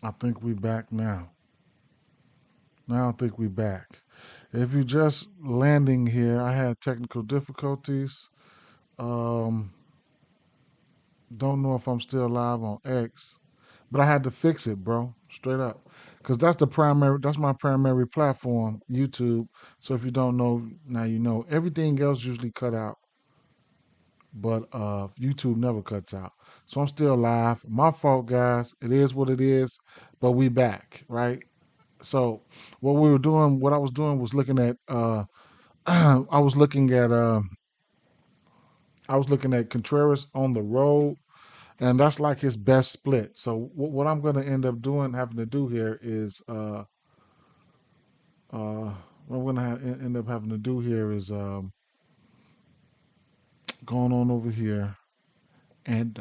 I think we back now. Now I think we back. If you just landing here, I had technical difficulties. Um, don't know if I'm still live on X, but I had to fix it, bro. Straight up, because that's the primary. That's my primary platform, YouTube. So if you don't know, now you know. Everything else usually cut out, but YouTube never cuts out. So I'm still live. My fault, guys. It is what it is, but we back, right? So what I was doing was looking at I was looking at Contreras on the road, and that's like his best split. So what I'm going to end up doing, having to do here is what I'm going to end up having to do here is going on over here, and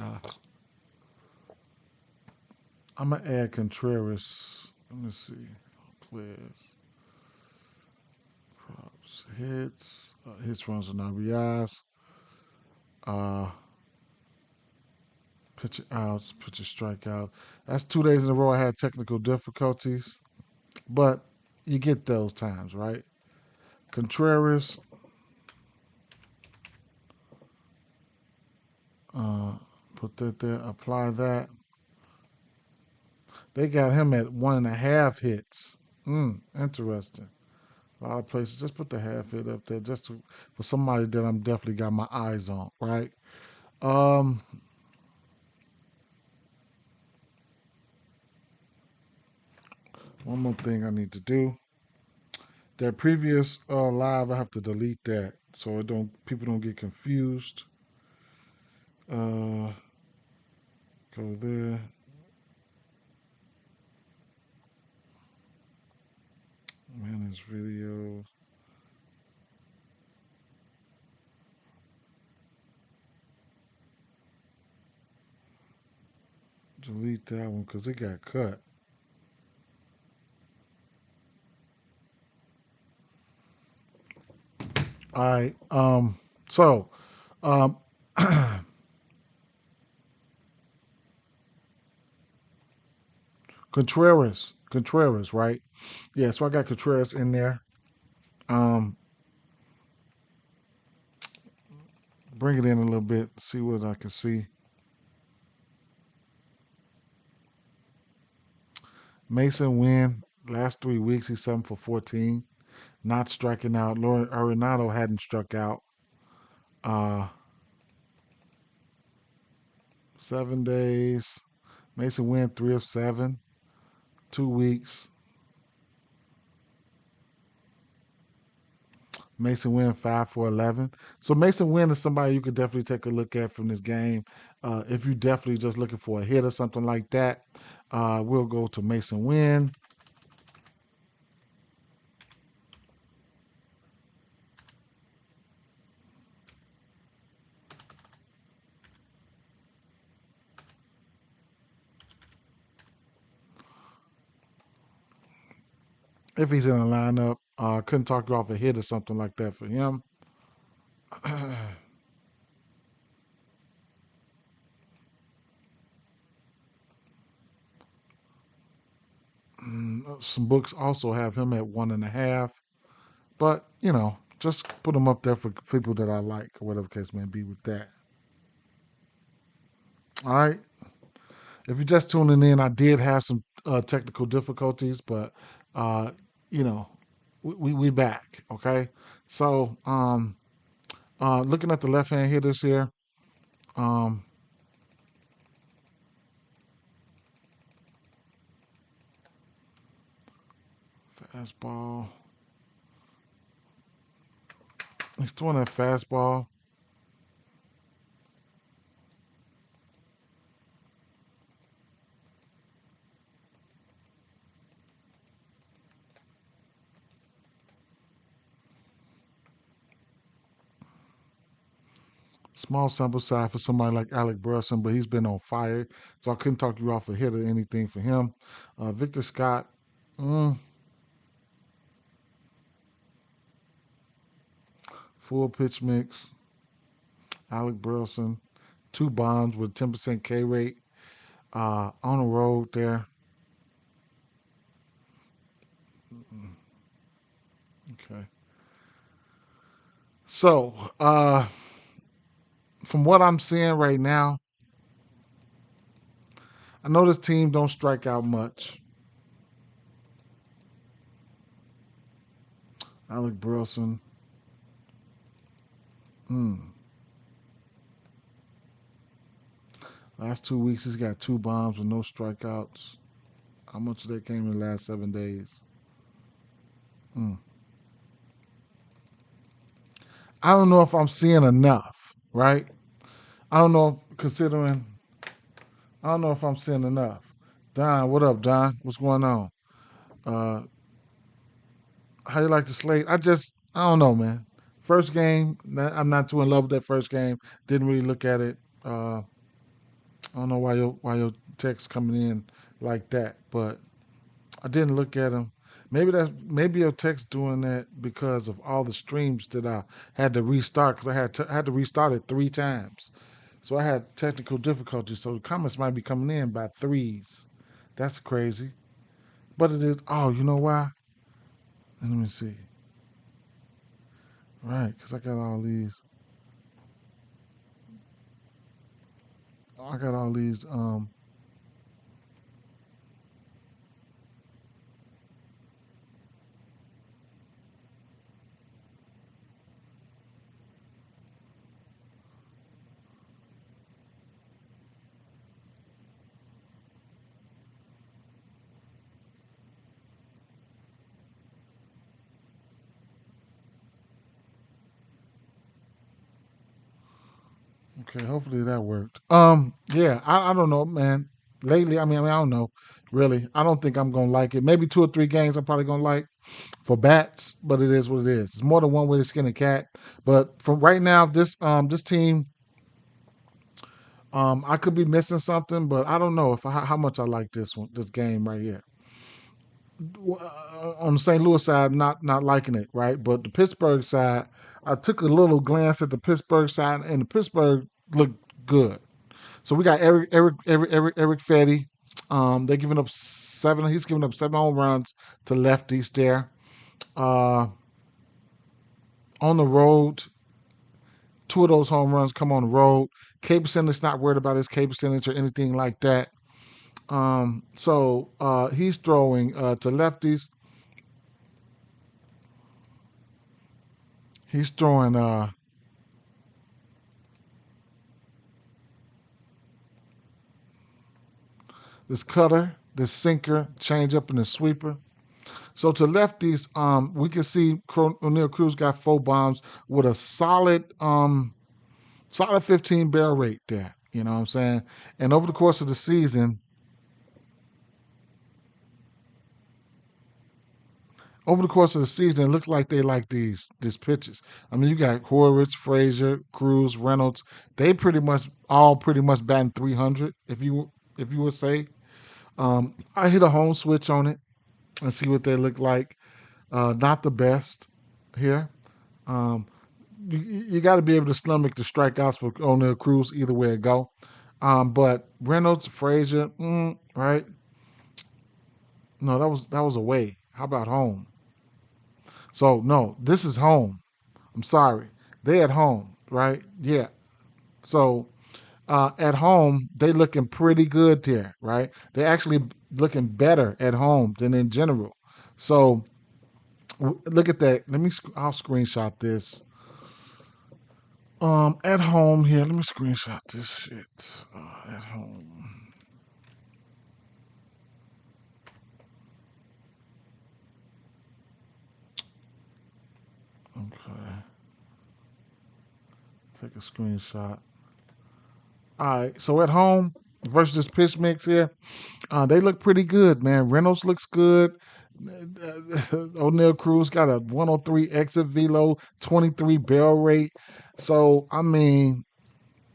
I'm gonna add Contreras. Let me see, players, props, hits, runs, and RBIs. Uh, Pitcher outs, pitcher strikeout. That's 2 days in a row I had technical difficulties, but you get those times, right? Contreras, uh, put that there, apply that. They got him at 1.5 hits. Interesting. A lot of places just put the half hit up there for somebody that I'm definitely got my eyes on, right? Um, one more thing I need to do. That previous live, I have to delete that so it don't people don't get confused. Uh, Go there. Manage videos. Delete that one because it got cut. All right. So, um, Contreras, right? Yeah. So I got Contreras in there. Um, bring it in a little bit. See what I can see. Mason Wynn. Last 3 weeks, he's 7 for 14. Not striking out. Lauren Arenado hadn't struck out. Uh, 7 days. Mason Wynn 3 of 7. 2 weeks. Mason Wynn 5 for 11. So Mason Wynn is somebody you could definitely take a look at from this game. If you definitely just looking for a hit or something like that, we'll go to Mason Wynn. If he's in a lineup, couldn't talk you off a hit or something like that for him. Some books also have him at 1.5, but just put him up there for people that I like, or whatever case may be with that. All right. If you're just tuning in, I did have some technical difficulties, but uh, you know, we back. Okay, so looking at the left hand hitters here, um, fastball. He's throwing that fastball. Small sample size for somebody like Alec Burleson, but he's been on fire, so I couldn't talk you off a hit or anything for him. Victor Scott, mm, full pitch mix. Alec Burleson, two bombs with 10% K rate on the road there. Okay. So, from what I'm seeing right now, I know this team don't strike out much. Alec Burleson. Hmm. Last 2 weeks, he's got 2 bombs with no strikeouts. How much of that came in the last 7 days? Hmm. I don't know if I'm seeing enough, right? I don't know, considering, I don't know if I'm seeing enough. Don, what up, Don? What's going on? Uh, how you like the slate? I don't know, man. First game, I'm not too in love with that first game. Didn't really look at it. I don't know why your text coming in like that, but I didn't look at them. Maybe your text doing that because of all the streams that I had to restart because I had to restart it 3 times, so I had technical difficulties. So the comments might be coming in by threes. That's crazy, but it is. Oh, you know why? Let me see. Right, because I got all these. I got all these. Okay, hopefully that worked. Yeah, I don't know, man. Lately, I don't know. Really, I don't think I'm gonna like it. Maybe 2 or 3 games I'm probably gonna like for bats, but it is what it is. It's more than one way to skin a cat. But from right now, this team, I could be missing something, but I don't know if how much I like this game right here. On the St. Louis side, not liking it, right? But the Pittsburgh side, I took a little glance at the Pittsburgh side, and the Pittsburgh looked good. So we got Eric Fetty. They're giving up 7. He's giving up 7 home runs to lefties there. Uh, on the road, 2 of those home runs come on the road. K percentage not worried about his K percentage or anything like that. So he's throwing to lefties. He's throwing this cutter, this sinker, changeup, and the sweeper. So to lefties, we can see O'Neill Cruz got 4 bombs with a solid 15 barrel rate there. You know what I'm saying? And over the course of the season, it looked like they like these pitches. I mean, you got Horwitz, Frazier, Cruz, Reynolds. They pretty much batting 300. If you would say, I hit a home switch on it and see what they look like. Not the best here. Um, you got to be able to stomach the strikeouts for O'Neill Cruz either way it go. But Reynolds, Frazier, right? No, that was away. How about home? So no, this is home. I'm sorry. They at home, right? Yeah. So at home, they looking pretty good there, right? They actually looking better at home than in general. So look at that. I'll screenshot this. At home here. Let me screenshot this shit. At home. Okay. Take a screenshot. All right. So at home versus this pitch mix here, they look pretty good, man. Reynolds looks good. O'Neill Cruz got a 103 exit velo, 23 barrel rate. So I mean,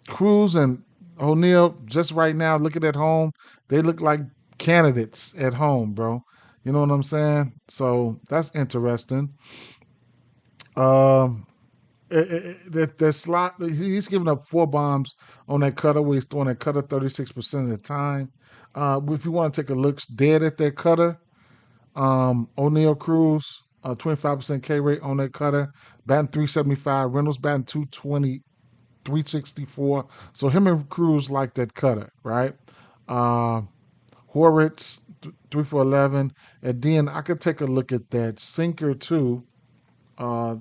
Cruz and O'Neill just right now looking at home, they look like candidates at home, bro. You know what I'm saying? So that's interesting. Um, that slot, he's giving up 4 bombs on that cutter where he's throwing that cutter 36% of the time. If you want to take a look dead at that cutter, O'Neal Cruz, 25% K rate on that cutter, batting 375. Reynolds batting 220, 364. So him and Cruz like that cutter, right? Uh, Horwitz, 3 for 11. And then I could take a look at that sinker too. Uh,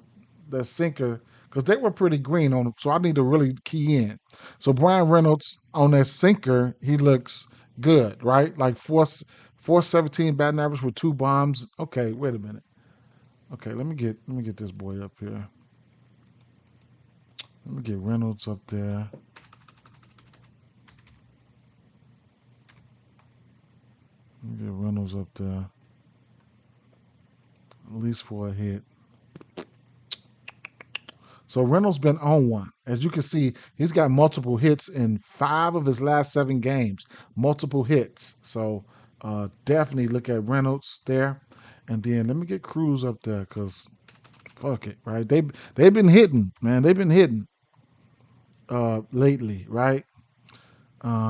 that sinker, because they were pretty green on them. So I need to really key in. So Brian Reynolds on that sinker, he looks good, right? Like 417 batting average with 2 bombs. Okay, wait a minute. Okay, let me get this boy up here. Let me get Reynolds up there. Let me get Reynolds up there. At least for a hit. So Reynolds been on one. As you can see, he's got multiple hits in 5 of his last 7 games. Multiple hits. So definitely look at Reynolds there. And then let me get Cruz up there because fuck it, right? They've been hitting, man. They've been hitting lately, right?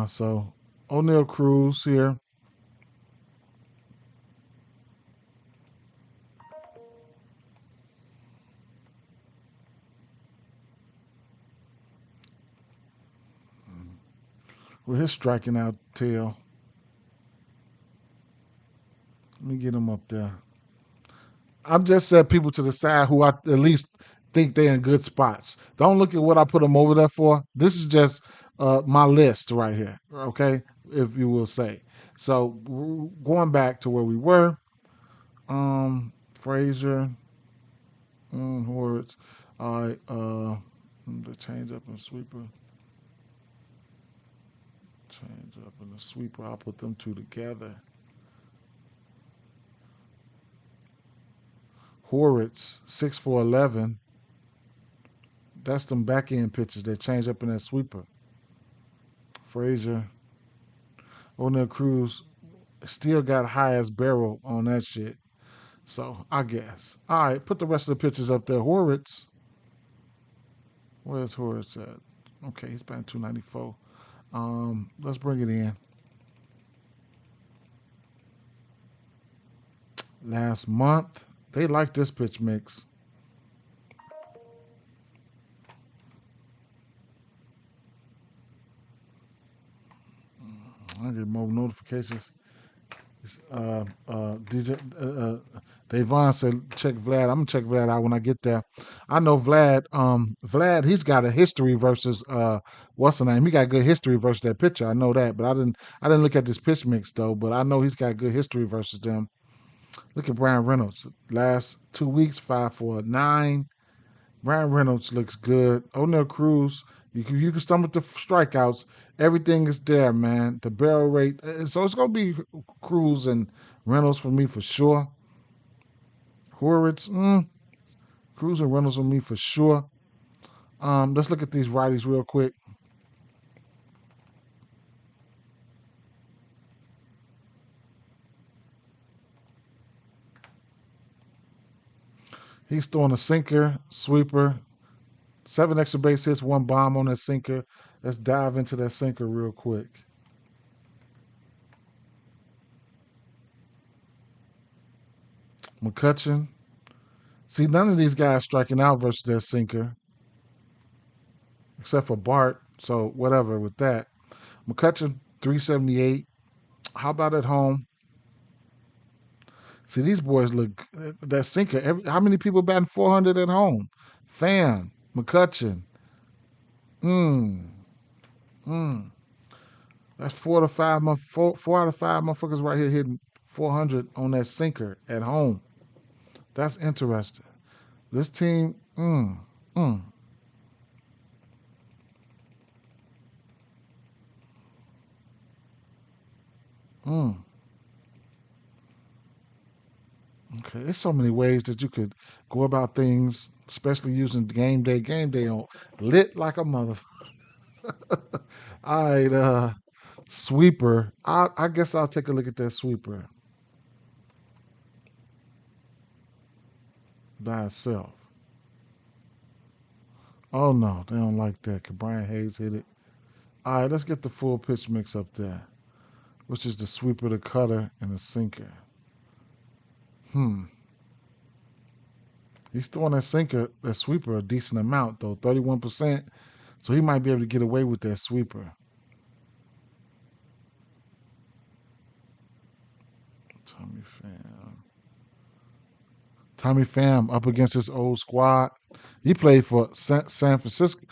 So O'Neal Cruz here. With his striking out tail. Let me get him up there. I'm just set people to the side who I at least think they're in good spots. Don't look at what I put them over there for. This is just my list right here, okay? If you will say. So going back to where we were, Frazier, Horwitz, all right, the change up and sweeper, change up and the sweeper. I'll put them two together. Horwitz, 6 for 11. That's them back end pitches that change up in that sweeper. Frazier, O'Neal Cruz still got highest barrel on that shit. So I guess. All right, put the rest of the pitchers up there. Horwitz. Where's Horwitz at? Okay, he's batting 294. Let's bring it in. Last month, they like this pitch mix. I get more notifications. DJ Davon said check Vlad. I'm gonna check Vlad out when I get there. I know Vlad. Vlad, he's got a history versus what's the name? He got good history versus that pitcher. I know that, but I didn't look at this pitch mix though. But I know he's got good history versus them. Look at Brian Reynolds. Last 2 weeks, 5 for 9. Brian Reynolds looks good. O'Neal Cruz, you can stomach the strikeouts. Everything is there, man. The barrel rate. So it's gonna be Cruz and Reynolds for me for sure. Horwitz, Cruz and Reynolds for me for sure. Let's look at these righties real quick. He's throwing a sinker, sweeper, 7 extra base hits, 1 bomb on that sinker. Let's dive into that sinker real quick. McCutcheon. See, none of these guys striking out versus their sinker, except for Bart. So whatever with that. McCutcheon, 378. How about at home? See, these boys look that sinker. How many people batting 400 at home? Fam, McCutcheon. Mm, mm. That's 4 out of 5 motherfuckers right here hitting 400 on that sinker at home. That's interesting. This team, mm. mm. Okay, there's so many ways that you could go about things, especially using game day. Game day on lit like a mother. All right, sweeper. I guess I'll take a look at that sweeper by itself. Oh no, they don't like that. Cause Brian Hayes hit it. All right, let's get the full pitch mix up there, which is the sweeper, the cutter, and the sinker. Hmm. He's throwing that sinker, that sweeper, a decent amount though, 31%. So he might be able to get away with that sweeper. Tommy Pham. Tommy Pham up against his old squad. He played for San Francisco.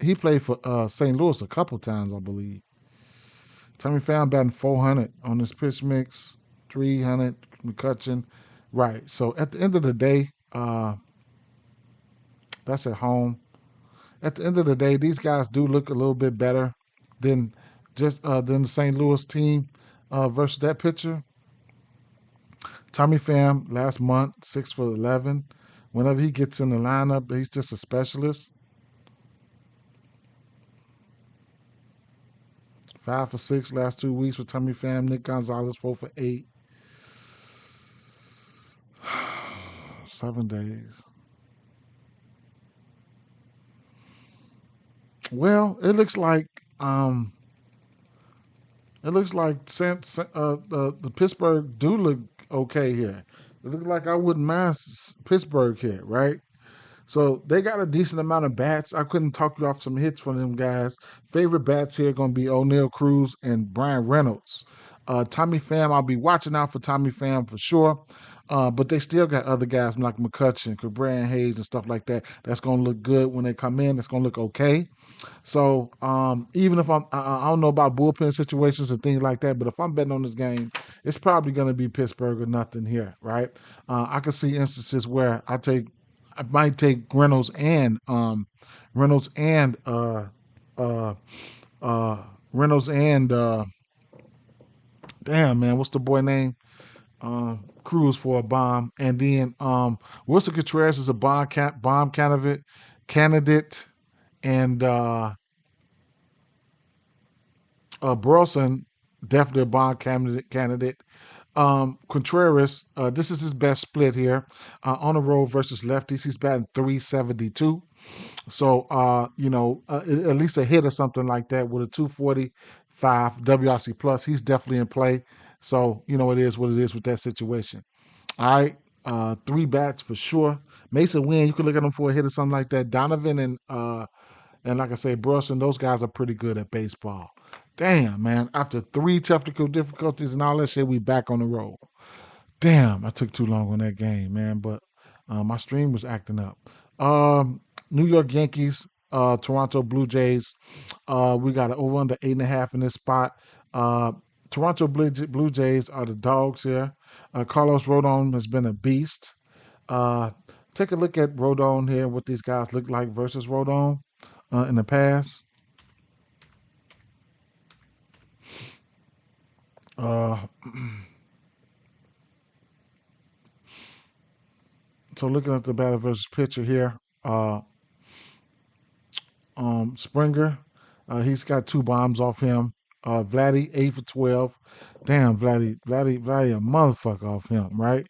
He played for St. Louis a couple times, I believe. Tommy Pham batting 400 on his pitch mix, 300 McCutcheon. Right. So at the end of the day, that's at home. At the end of the day, these guys do look a little bit better than than the St. Louis team versus that pitcher. Tommy Pham last month 6 for 11. Whenever he gets in the lineup, he's just a specialist. 5 for 6 last 2 weeks for Tommy Pham. Nick Gonzalez 4 for 8. 7 days. Well, um, it looks like the Pittsburgh do look okay here. It looks like I wouldn't mind Pittsburgh here, right? So they got a decent amount of bats. I couldn't talk you off some hits from them guys. Favorite bats here going to be O'Neill Cruz and Brian Reynolds. Tommy Pham, I'll be watching out for Tommy Pham for sure. But they still got other guys like McCutcheon, Brian Hayes, and stuff like that. That's going to look good when they come in. That's going to look okay. So even if I don't know about bullpen situations and things like that, but if I'm betting on this game, it's probably going to be Pittsburgh or nothing here, right? I can see instances where I might take Reynolds and uh, uh, Reynolds and damn man, what's the boy name? Cruz for a bomb, and then Wilson Contreras is a bomb candidate, and Burleson, definitely a bond candidate. Contreras, this is his best split here. On the road versus lefties, he's batting 372. So, at least a hit or something like that with a 245 WRC plus, he's definitely in play. So, it is what it is with that situation. All right. Three bats for sure. Mason Wynn, you can look at him for a hit or something like that. Donovan and like I say, Burleson, those guys are pretty good at baseball. Damn, man. After three technical difficulties and all that shit, we back on the road. Damn, I took too long on that game, man. But my stream was acting up. New York Yankees, Toronto Blue Jays. We got an over under 8.5 in this spot. Uh, Toronto Blue Jays are the dogs here. Carlos Rodon has been a beast. Uh, Take a look at Rodon here, what these guys look like versus Rodon in the past. Uh, so looking at the batter versus pitcher here, uh, Springer, he's got two bombs off him. Vladdy 8 for 12. Damn, Vladdy, a motherfucker off him, right?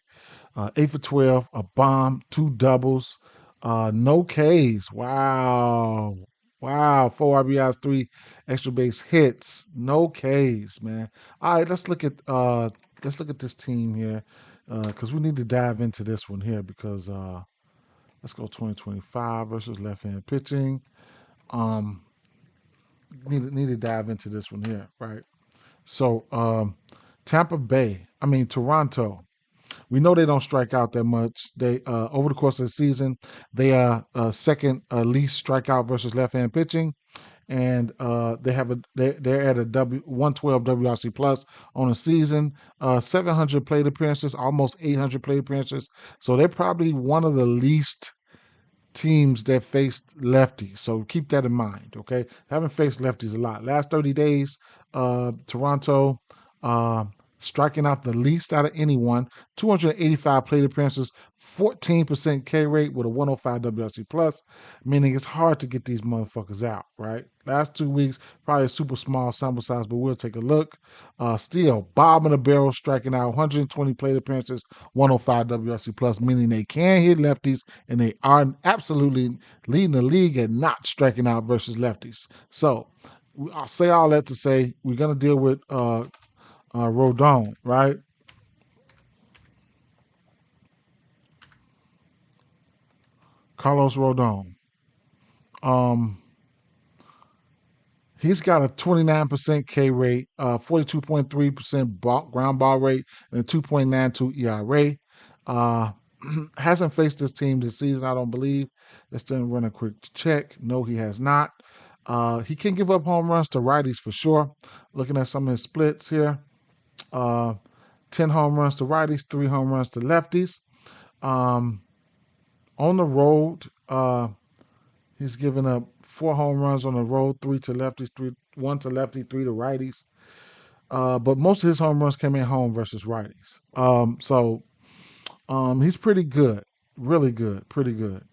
8 for 12, a bomb, two doubles, no Ks. Wow, wow, four RBIs, three extra base hits, no Ks, man. All right, let's look at this team here, because we need to dive into this one here because let's go 2025 versus left-hand pitching. Um, need to dive into this one here, right? So Toronto. We know they don't strike out that much. They over the course of the season, they are second least strikeout versus left-hand pitching, and they're at a 112 WRC plus on the season. 700 plate appearances, almost 800 plate appearances. So they're probably one of the least teams that faced lefties. So keep that in mind, okay? Haven't faced lefties a lot. Last 30 days, Toronto uh, striking out the least out of anyone. 285 plate appearances, 14% K rate with a 105 WRC plus, meaning it's hard to get these motherfuckers out, right? Last 2 weeks, probably a super small sample size, but we'll take a look. Still, Bob in the barrel striking out 120 plate appearances, 105 WRC plus, meaning they can hit lefties and they are absolutely leading the league at not striking out versus lefties. So I'll say all that to say we're gonna deal with Rodon, right? Carlos Rodon. Um, he's got a 29% K rate, 42.3% ground ball rate, and a 2.92 ERA. Uh, hasn't faced this team this season, I don't believe. Let's then run a quick check. No, he has not. He can give up home runs to righties for sure. Looking at some of his splits here, uh, 10 home runs to righties, 3 home runs to lefties. Um, on the road, he's given up 4 home runs on the road, 3 to lefties, 1 to lefty, 3 to righties. But most of his home runs came in home versus righties. He's pretty good, really good, pretty good.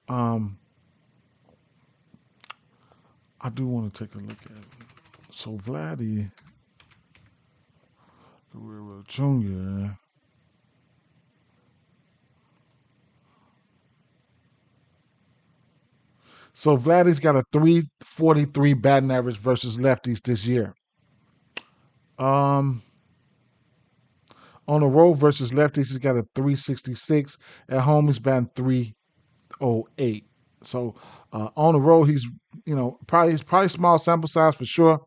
I do want to take a look at it. So Vladdy Guerrero Jr. So Vladdy's got a 343 batting average versus lefties this year. Um, on the road versus lefties, he's got a 366. At home, he's batting 308. So on the road, he's probably small sample size for sure,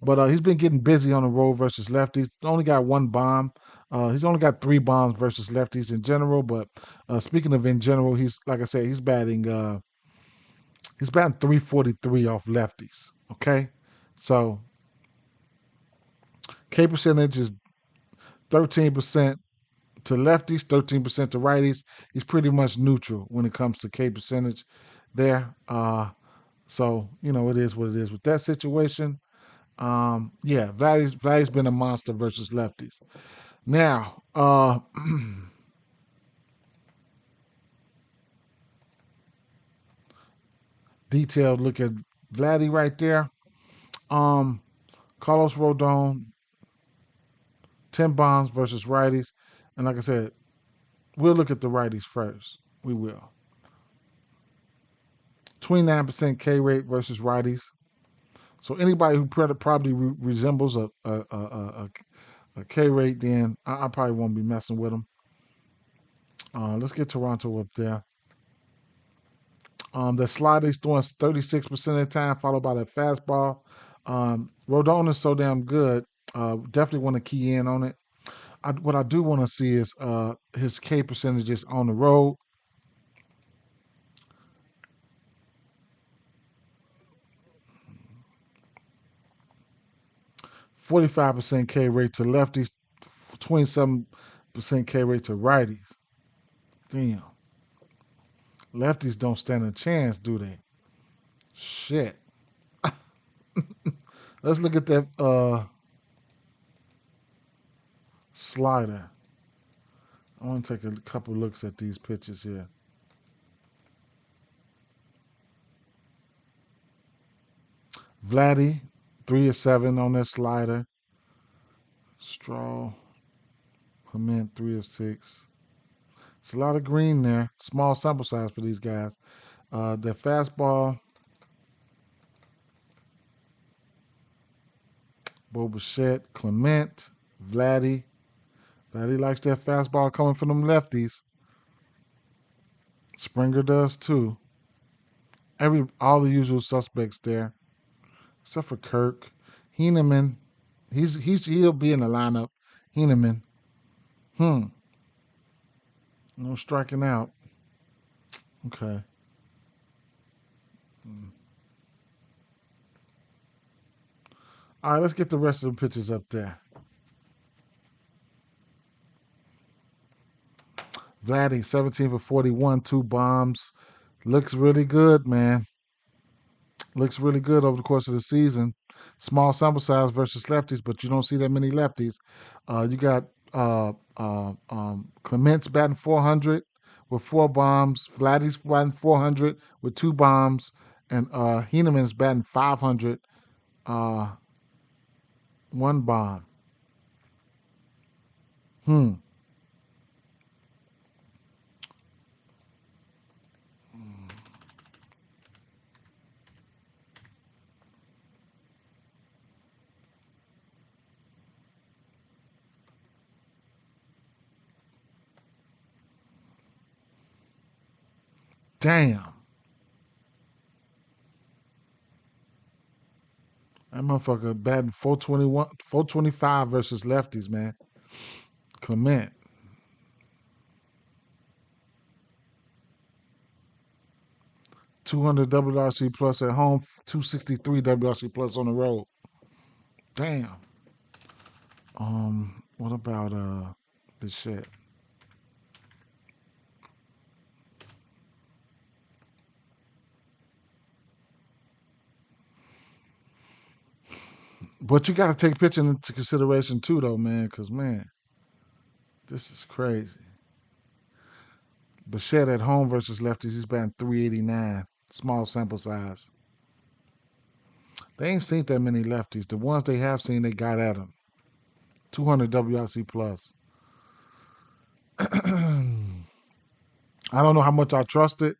but he's been getting busy on the road versus lefties. Only got 1 bomb. He's only got 3 bombs versus lefties in general. But speaking of in general, he's like I said, he's batting 343 off lefties. Okay, so K percentage is 13% to lefties, 13% to righties. He's pretty much neutral when it comes to K percentage there. So it is what it is with that situation. Yeah, Vladdy's been a monster versus lefties. Now, detailed look at Vladdy right there. Um, Carlos Rodon, 10 bombs versus righties. And like I said, we'll look at the righties first. We will. 29% K rate versus righties. So anybody who probably resembles a K rate, then I probably won't be messing with them. Let's get Toronto up there. The slider he's throwing 36% of the time, followed by that fastball. Rodon is so damn good. Definitely want to key in on it. What I do want to see is his K percentages on the road. 45% K rate to lefties, 27% K rate to righties. Damn. Lefties don't stand a chance, do they? Shit. Let's look at that slider. I want to take a couple looks at these pitches here. Vladdy, 3 of 7 on that slider. Straw, Clement, 3 of 6. It's a lot of green there. Small sample size for these guys. Their fastball, Bo Bichette, Clement, Vladdy. Vladdy likes that fastball coming from them lefties. Springer does too. All the usual suspects there, except for Kirk. Heineman, he'll be in the lineup. Heineman, no striking out. Okay. All right, let's get the rest of the pitches up there. Vladdy, 17 for 41, 2 bombs. Looks really good, man. Looks really good over the course of the season. Small sample size versus lefties, but you don't see that many lefties. You got Clement's batting 400 with 4 bombs. Vladdy's batting 400 with 2 bombs. And Heinemann's batting 500, 1 bomb. Hmm. Damn. motherfucker batting 421, 425 versus lefties, man. Clement. 200 WRC plus at home, 263 WRC plus on the road. Damn. What about this shit? But you got to take pitching into consideration too, though, man. Because man, this is crazy. Bichette at home versus lefties, he's batting 389. Small sample size. They ain't seen that many lefties. The ones they have seen, they got at them. 200 WRC plus. I don't know how much I trust it,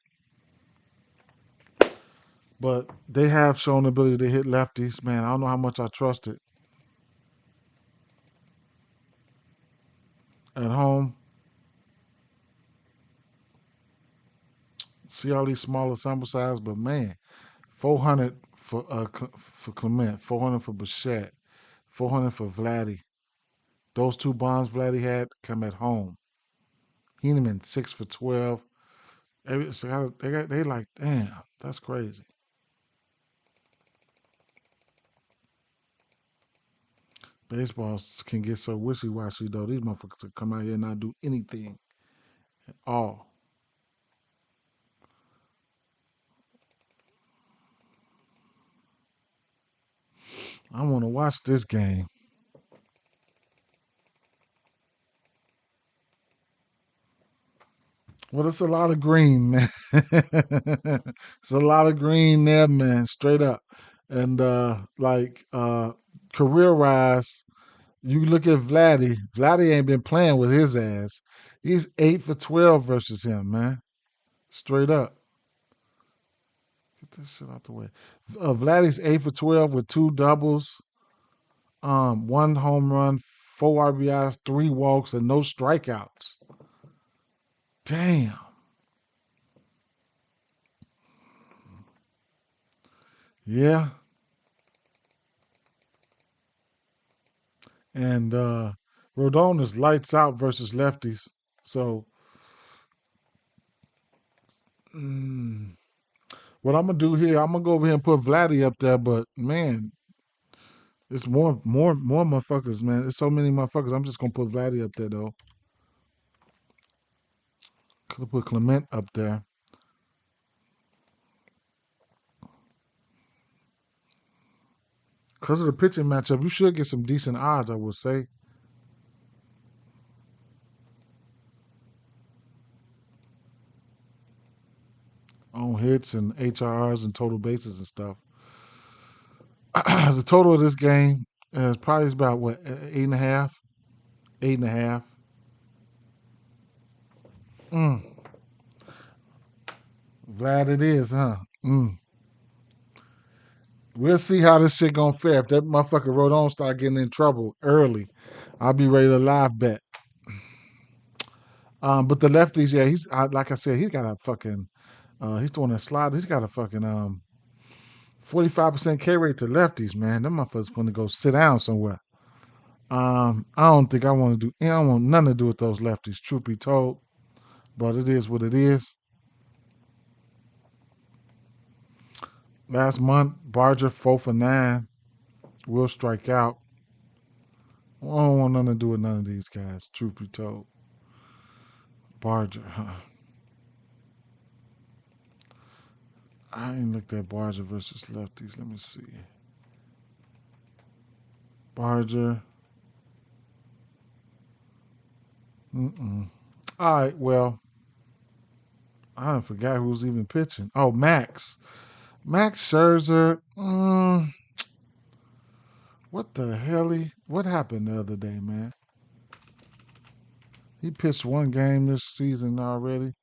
but they have shown the ability to hit lefties. Man, I don't know how much I trust it. At home, see all these smaller sample size, but man, 400 for Clement, 400 for Bichette, 400 for Vladdy. Those two bonds Vladdy had come at home. Heeneman 6 for 12. So they like, damn, that's crazy. Baseball can get so wishy washy though. These motherfuckers will come out here and not do anything at all. I want to watch this game. Well, it's a lot of green, man. It's a lot of green there, man. Straight up, and career wise, you look at Vladdy. Vladdy ain't been playing with his ass. He's 8 for 12 versus him, man. Straight up. Get this shit out the way. Vladdy's 8 for 12 with two doubles, one home run, four RBIs, three walks, and no strikeouts. Damn. Yeah. And Rodon is lights out versus lefties. So mm, what I'm gonna do here, I'm gonna go over here and put Vladdy up there, but man, it's more motherfuckers, man. It's so many motherfuckers. I'm just gonna put Vladdy up there though. Could have put Clement up there. Because of the pitching matchup, you should get some decent odds, I would say. On hits and HRRs and total bases and stuff. The total of this game is probably about what, 8.5? 8.5. Mm. Vlad it is, huh? Mm. We'll see how this shit gonna fare. If that motherfucker Rodon start getting in trouble early, I'll be ready to live bet. But the lefties, yeah, like I said, he's got a fucking he's throwing a slide. He's got a fucking 45% K rate to lefties, man. Them motherfuckers gonna go sit down somewhere. I don't think I want to do. I don't want nothing to do with those lefties. Truth be told, but it is what it is. Last month, Barger 4 for 9. Will strike out. I don't want nothing to do with none of these guys. Truth be told, Barger. Huh? I ain't looked at Barger versus lefties. Let me see. Barger. Mm-mm. All right. Well, I don't forgot who's even pitching. Oh, Max. Max Scherzer. What the hell? What happened the other day, man? He pitched one game this season already.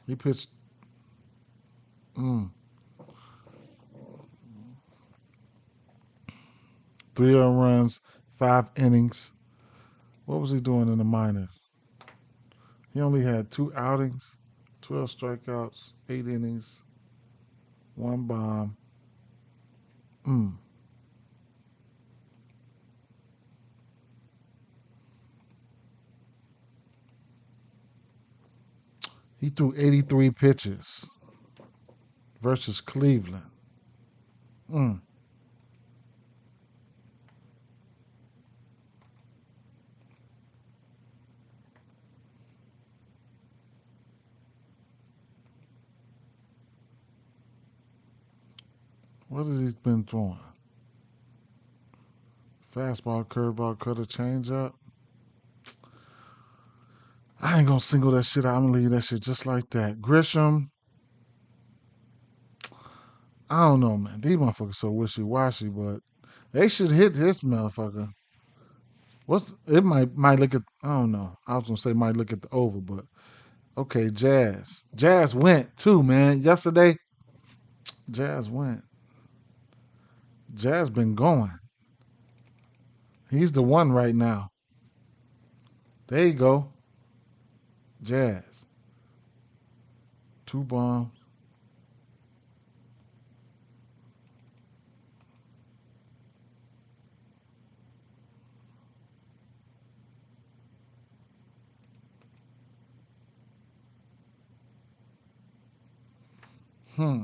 He pitched mm, 3 earned runs, 5 innings. What was he doing in the minors? He only had 2 outings, 12 strikeouts, 8 innings, 1 bomb. Mm. He threw 83 pitches versus Cleveland. Mm. What has he been throwing? Fastball, curveball, cutter, changeup. I ain't gonna single that shit out. I'm gonna leave that shit just like that. Grisham, I don't know, man. These motherfuckers so wishy washy, but they should hit this motherfucker. What's it might look at I don't know. I was gonna say might look at the over, but okay, Jazz. Jazz went too, man. Yesterday, Jazz went. Jazz been going. He's the one right now. There you go. Jazz. 2 bombs. Hmm.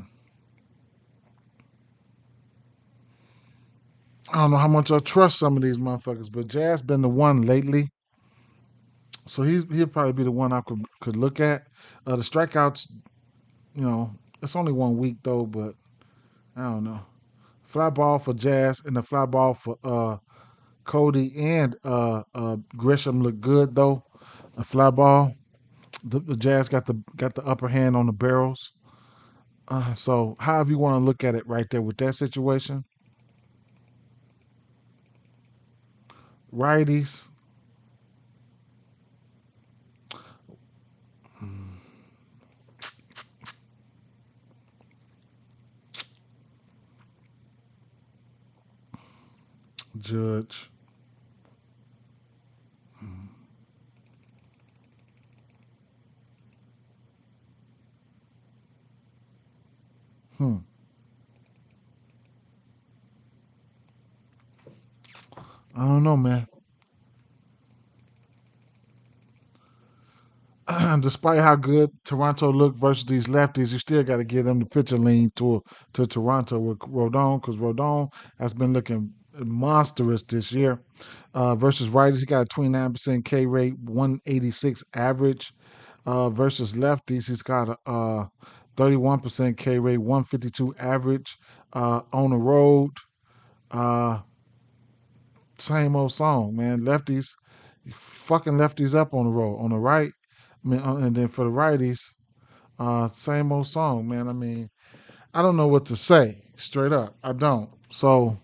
I don't know how much I trust some of these motherfuckers, but Jazz been the one lately. So he'll probably be the one I could look at. The strikeouts, you know, it's only 1 week though, but I don't know. Fly ball for Jazz and the fly ball for Cody and Grisham look good though. A fly ball. The Jazz got the upper hand on the barrels. So however you want to look at it right there with that situation. Righties. mm, Judge. mm, Hmm. I don't know, man. Despite how good Toronto looked versus these lefties, you still got to give them the pitcher lean to Toronto with Rodon because Rodon has been looking monstrous this year. Versus righties, he got a 29% K rate, 186 average. Versus lefties, he's got a 31% K rate, 152 average. On the road, uh, same old song, man. Lefties, fucking lefties up on the road. On the right, I mean, and then for the righties, same old song, man. I mean, I don't know what to say straight up. I don't. So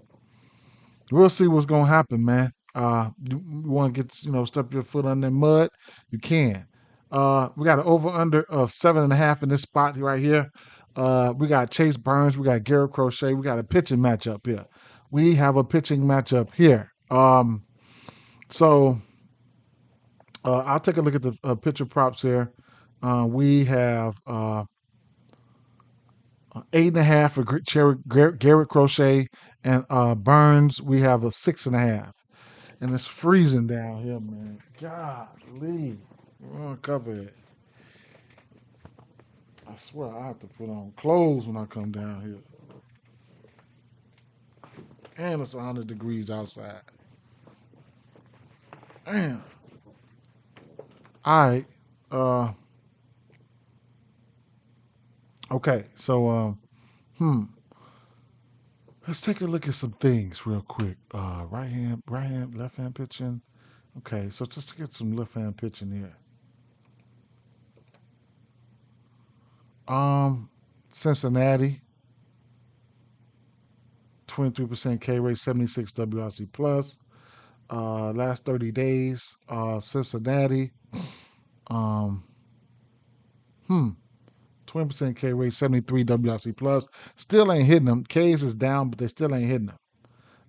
we'll see what's gonna happen, man. You want to get step your foot on that mud, you can. We got an over under of 7.5 in this spot right here. We got Chase Burns, we got Garrett Crochet, we got a pitching matchup here. We have a pitching matchup here. So I'll take a look at the pitcher props here. We have 8.5 for Garrett Crochet and Burns. We have a 6.5, and it's freezing down here, man. Golly, we're gonna cover it. I swear I have to put on clothes when I come down here, and it's 100 degrees outside. Damn. All right. Uh, okay. So, hmm. Let's take a look at some things real quick. Right hand, left hand pitching. Okay, so just to get some left hand pitching here. Um, Cincinnati, 23% K rate, 76 WRC plus. Last 30 days, Cincinnati, um, hmm, 20% K rate, 73 WRC plus. Still ain't hitting them. K's is down, but they still ain't hitting them.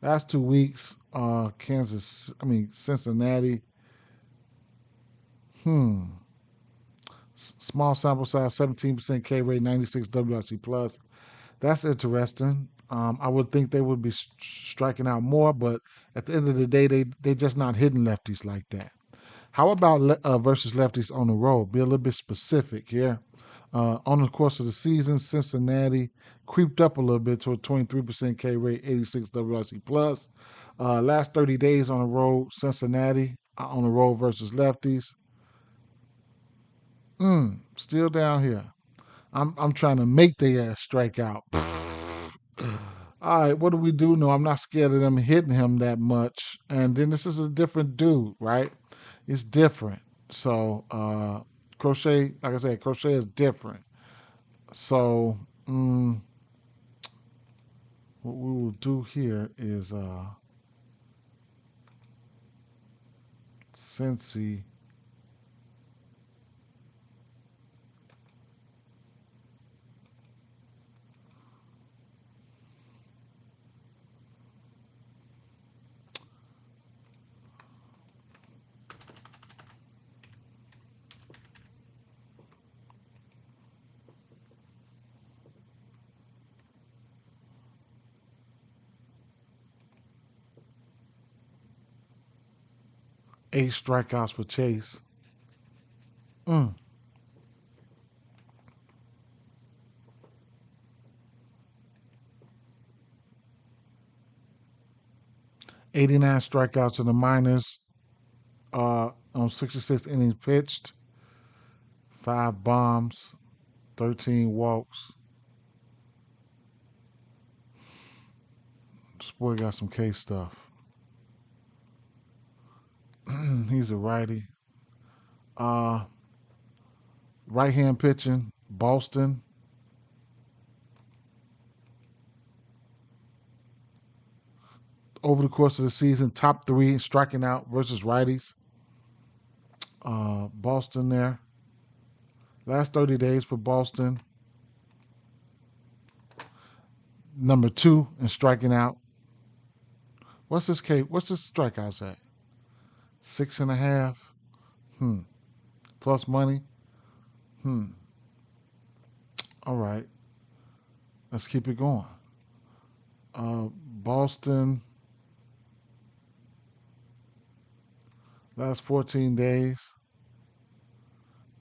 Last 2 weeks, Cincinnati, hmm. Small sample size, 17% K rate, 96 WRC plus. That's interesting. I would think they would be striking out more, but at the end of the day, they just not hitting lefties like that. How about versus lefties on the road? Be a little bit specific here. On the course of the season, Cincinnati creeped up a little bit to a 23% K rate, 86 WRC plus. Last 30 days on the road, Cincinnati on the road versus lefties. Still down here. I'm trying to make their ass strike out. All right, what do we do? No, I'm not scared of them hitting him that much. And then this is a different dude, right? It's different. So Crochet, like I said, Crochet is different. So what we will do here is Cincy. Eight strikeouts for Chase. Mm. 89 strikeouts in the minors on 66 innings pitched, 5 bombs, 13 walks. This boy got some K stuff. He's a righty. Uh, right hand pitching, Boston. Over the course of the season, top three striking out versus righties. Boston there. Last 30 days for Boston. Number two in striking out. What's this K? What's this strikeouts at? 6.5. Plus money. Hmm. All right. Let's keep it going. Boston. Last 14 days.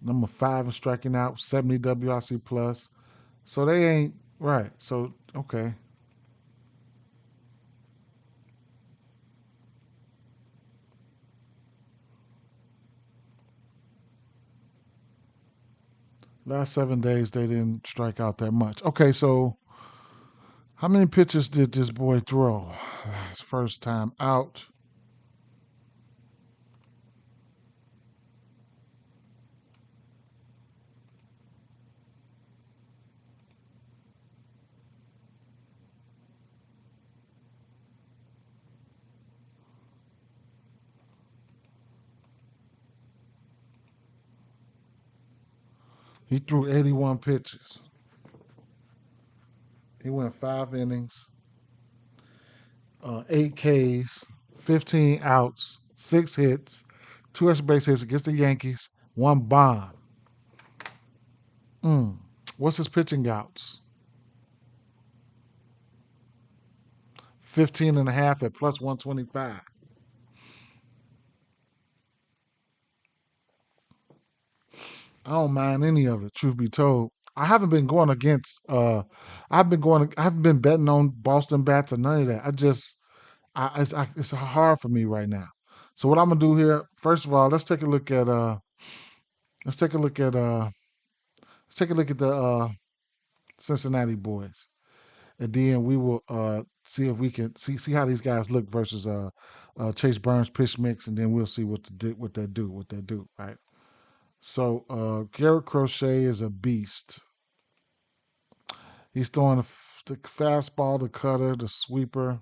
Number five in striking out. 70 WRC plus. So they ain't right. So okay. Last 7 days they didn't strike out that much. Okay, so how many pitches did this boy throw? His first time out. He threw 81 pitches. He went 5 innings, 8 Ks, 15 outs, 6 hits, 2 extra base hits against the Yankees, 1 bomb. Mm. What's his pitching outs? 15 and a half at plus 125. I don't mind any of it, truth be told. I haven't been going against I haven't been betting on Boston bats or none of that. It's hard for me right now. So what I'm gonna do here, first of all, let's take a look at let's take a look at the Cincinnati boys. And then we will see if we can see how these guys look versus Chase Burns pitch mix, and then we'll see what they do, right? So Garrett Crochet is a beast. He's throwing the fastball, the cutter, the sweeper.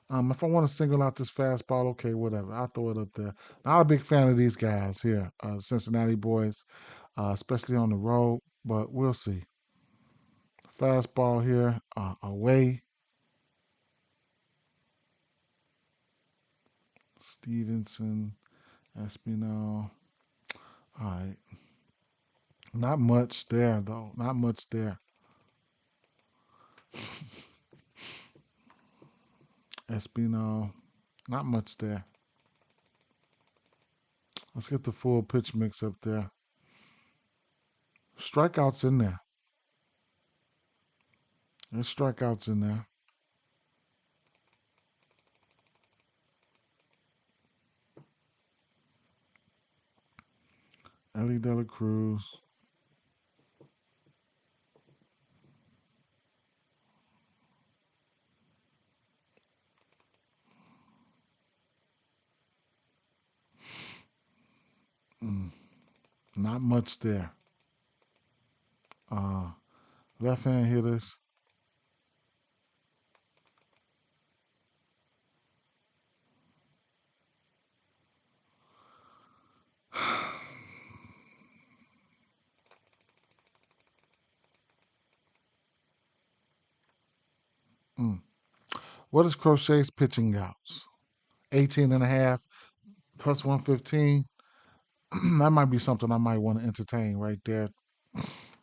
If I want to single out this fastball, okay, whatever. I'll throw it up there. Not a big fan of these guys here, Cincinnati boys, especially on the road, but we'll see. Fastball here, away. Stevenson, Espinal. All right. Not much there though. Not much there. Espino. Not much there. Let's get the full pitch mix up there. Strikeouts in there. There's strikeouts in there. Ellie De La Cruz. Mm, not much there. Uh, left hand hitters. Mm. What is Crochet's pitching outs? 18 and a half plus 115. That might be something I might want to entertain right there.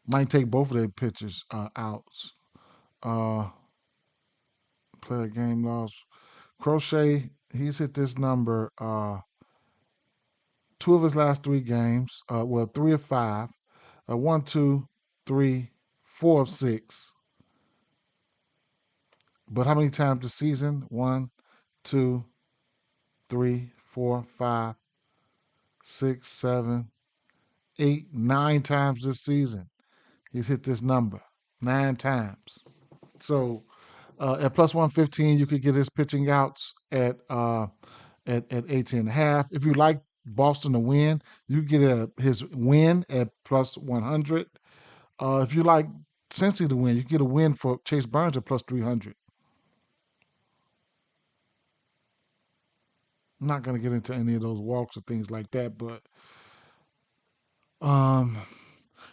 Might take both of their pitchers outs. Uh, play a game loss. Crochet, he's hit this number two of his last three games. Well, three of five. One, two, three, four of six. But how many times this season? One, two, three, four, five, six, seven, eight, 9 times this season. He's hit this number 9 times. So at plus 115, you could get his pitching outs at 18 and a half. If you like Boston to win, you get his win at plus 100. If you like Cincy to win, you get a win for Chase Burns at plus 300. I'm not going to get into any of those walks or things like that, but um,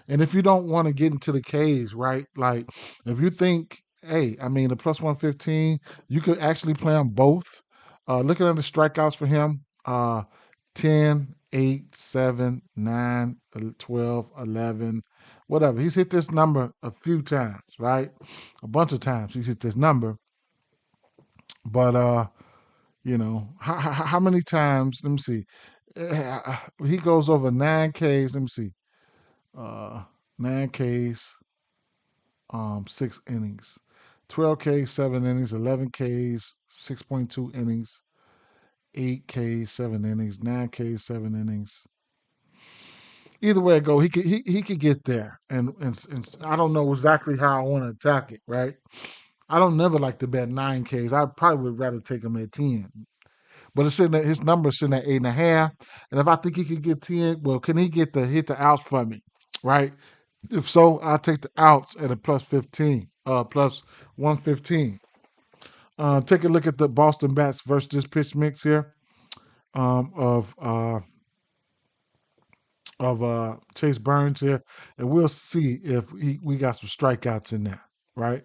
and if you don't want to get into the K's, right? Like if you think, hey, I mean the plus 115, you could actually play them both. Looking at the strikeouts for him, 10, 8, 7, 9, 12, 11, whatever. He's hit this number a few times, right? A bunch of times he's hit this number. But how many times? Let me see. He goes over 9 Ks. Let me see. Uh, 9 Ks, 6 innings. 12 Ks, 7 innings. 11 Ks, 6.2 innings. 8 Ks, 7 innings. 9 Ks, 7 innings. Either way it go, he could get there, and I don't know exactly how I want to attack it. Right? I don't never like to bet 9 Ks. I probably would rather take him at 10. But it's sitting at his number's sitting at 8.5. And if I think he could get 10, well, can he hit the outs for me? Right? If so, I'll take the outs at a plus 15, plus 115. Take a look at the Boston Bats versus this pitch mix here um, of uh, of Chase Burns here, and we'll see if we got some strikeouts in there, right?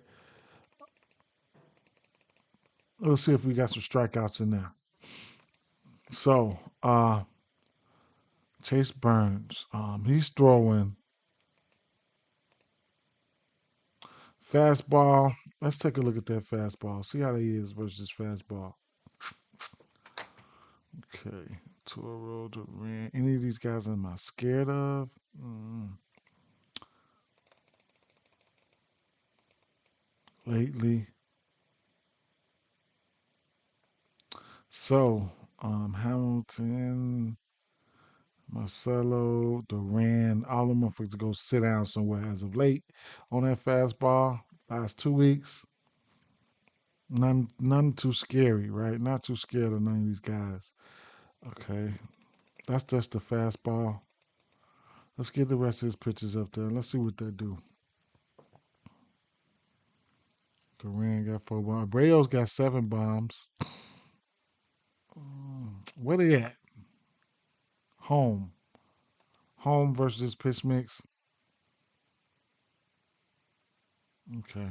We'll see if we got some strikeouts in there. So, Chase Burns, he's throwing fastball. Let's take a look at that fastball. See how he is versus fastball. Okay. Toro, Durant. Any of these guys am I scared of? Lately. So, Hamilton, Marcelo, Duran, all them motherfuckers go sit down somewhere as of late on that fastball. Last 2 weeks, none too scary, right? Not too scared of none of these guys. Okay, that's just the fastball. Let's get the rest of his pitches up there. Let's see what they do. Duran got 4 bombs. Abreu's got 7 bombs. Where they at? Home. Home versus this pitch mix. Okay.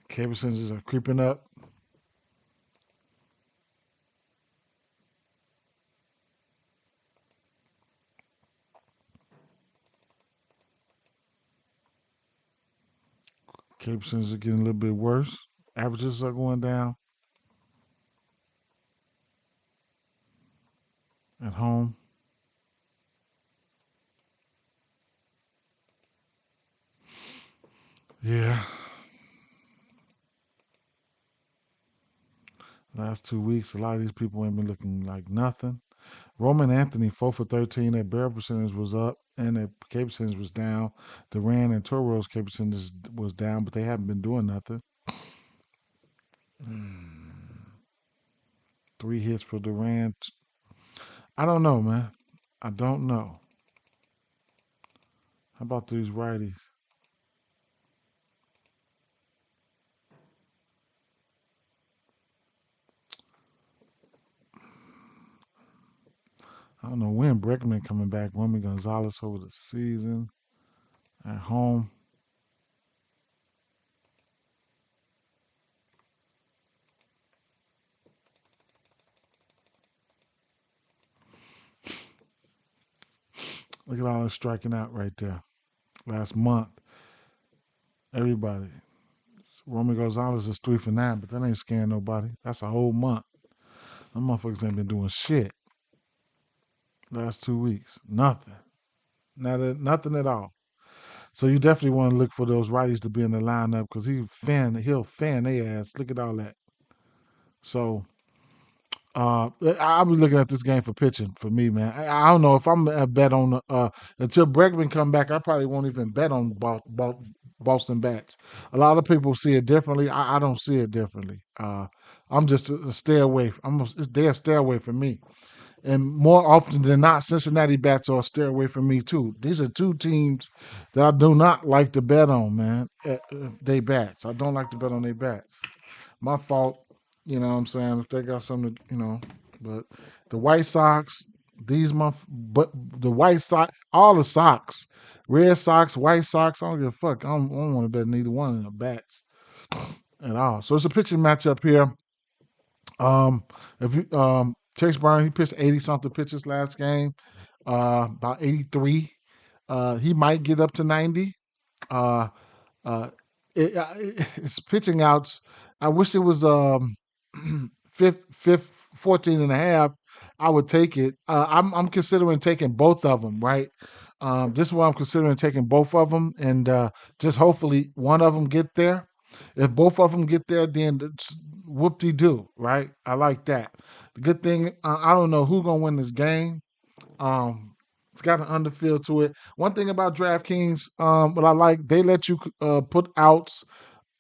K percentages are creeping up. Cape percentages are getting a little bit worse. Averages are going down at home. Yeah, last 2 weeks, a lot of these people ain't been looking like nothing. Roman Anthony, 4 for 13. Their barrel percentage was up and their K percentage was down. Durant and Toro's K percentage was down, but they haven't been doing nothing. 3 hits for Durant. I don't know, man. I don't know. How about these righties? I don't know when Breckman coming back. Romy Gonzalez over the season at home. Look at all that striking out right there. Last month, everybody. Romy Gonzalez is 3 for 9, but that ain't scaring nobody. That's a whole month. Them motherfuckers ain't been doing shit last 2 weeks. Nothing. Nothing at all. So you definitely want to look for those righties to be in the lineup because he'll fan their ass. Look at all that. So I'll be looking at this game for pitching for me, man. I don't know if I'm a bet on until Bregman come back. I probably won't even bet on Boston bats. A lot of people see it differently. I don't see it differently. I'm just a stay away. They're a stay away from me. And more often than not, Cincinnati bats are a stay away from me too. These are two teams that I do not like to bet on, man. They bats. I don't like to bet on their bats. My fault, you know what I'm saying, if they got something, but the White Sox, but the White Sox, all the Sox, Red Sox, White Sox, I don't give a fuck. I don't want to bet neither one of the bats at all. So it's a pitching matchup here. If you Chase Brown, he pitched 80 something pitches last game, about 83. He might get up to 90. Uh, uh, it's pitching outs. I wish it was fifth 14 and a half. I would take it. I'm considering taking both of them, right? This is why I'm considering taking both of them, and just hopefully one of them get there. If both of them get there, then whoop de doo, right? I like that. The good thing, I don't know who's gonna win this game. Um, it's got an underfield to it. One thing about DraftKings, what I like, they let you put outs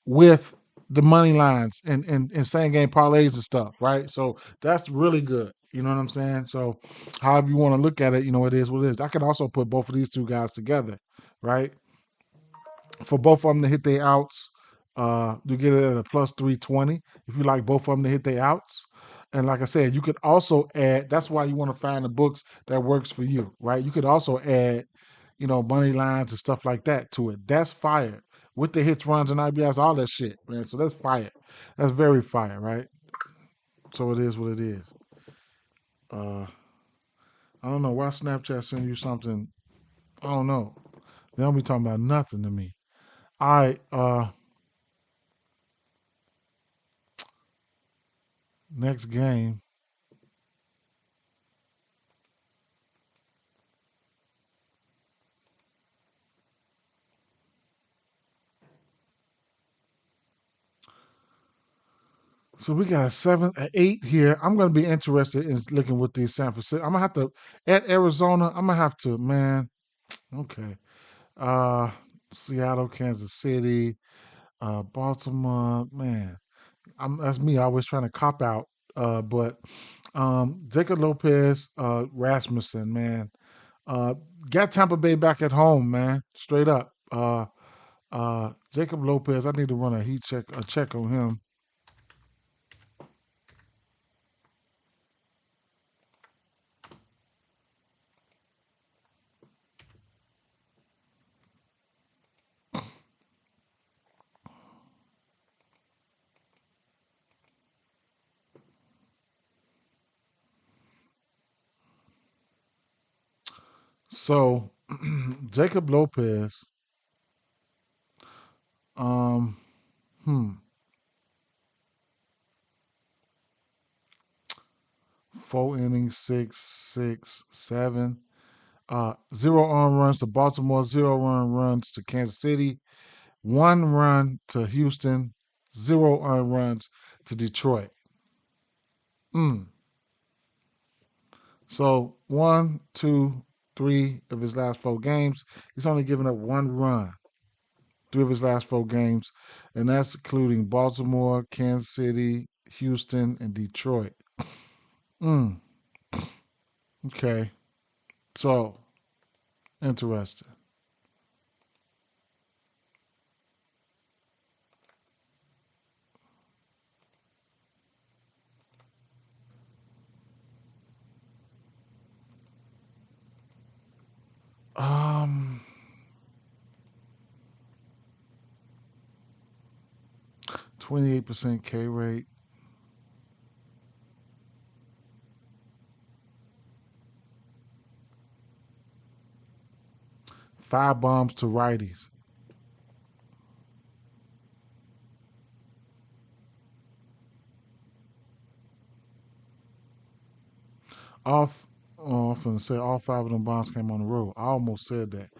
with the money lines and same game parlays and stuff, right? So that's really good. You know what I'm saying? So however you want to look at it, it is what it is. I can also put both of these two guys together, right? For both of them to hit their outs, you get it at a plus 320 if you like both of them to hit their outs. And like I said, you could also add, that's why you want to find the books that works for you, right? You could also add, money lines and stuff like that to it. That's fire. With the hits, runs, and IBS, all that shit, man. So that's fire. That's very fire, right? So it is what it is. Uh, I don't know why Snapchat send you something. I don't know. They don't be talking about nothing to me. All right. Next game. So we got a 7, an 8 here. I'm going to be interested in looking with these San Francisco. I'm gonna have to at Arizona. I'm gonna have to, man. Okay. Uh, Seattle, Kansas City, Baltimore. Man, that's me. Always trying to cop out. But Jacob Lopez, Rasmussen, man. Uh, got Tampa Bay back at home, man. Straight up. Jacob Lopez. I need to run a check on him. So Jacob Lopez Um, hmm. 4 innings, six, six, seven. Zero earned runs to Baltimore, zero earned runs to Kansas City, 1 run to Houston, zero earned runs to Detroit. Mm. So 1, 2, 3 of his last 4 games, he's only given up 1 run. 3 of his last 4 games, and that's including Baltimore, Kansas City, Houston, and Detroit. Mm. Okay, so interesting. 28% K rate. 5 bombs to righties. Off. Oh, I'm finna say all 5 of them bombs came on the road. I almost said that.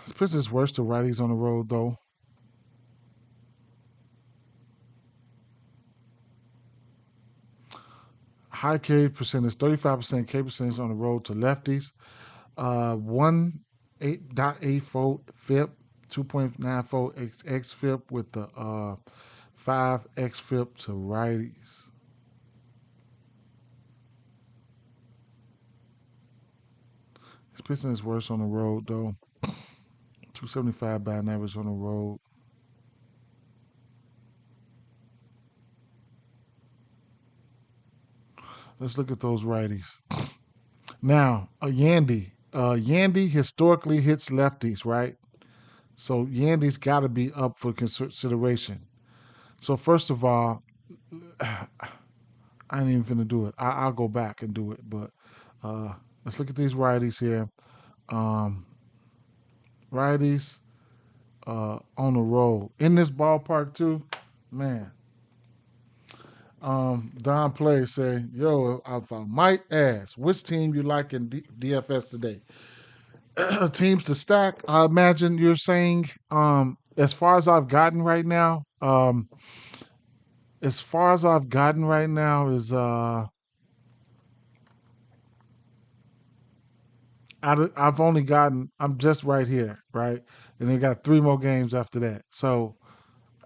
This pitch is worse to righties on the road though. High K percentage, 35% K percentage on the road to lefties. 1.84 FIP, 2.94 X FIP with the 5 X FIP to righties. This pitching is worse on the road though. 275 batting average on the road. Let's look at those righties. Now, a Yandy. Yandy historically hits lefties, right? So Yandy's got to be up for consideration. So first of all, I ain't even finna do it. I'll go back and do it, but let's look at these righties here. Um, righties on the road in this ballpark too, man. Don Play say, "Yo, if I might ask, which team you like in DFS today? Teams to stack. I imagine you're saying, as far as I've gotten right now, is I've only gotten, I'm just right here, right? And they got 3 more games after that. So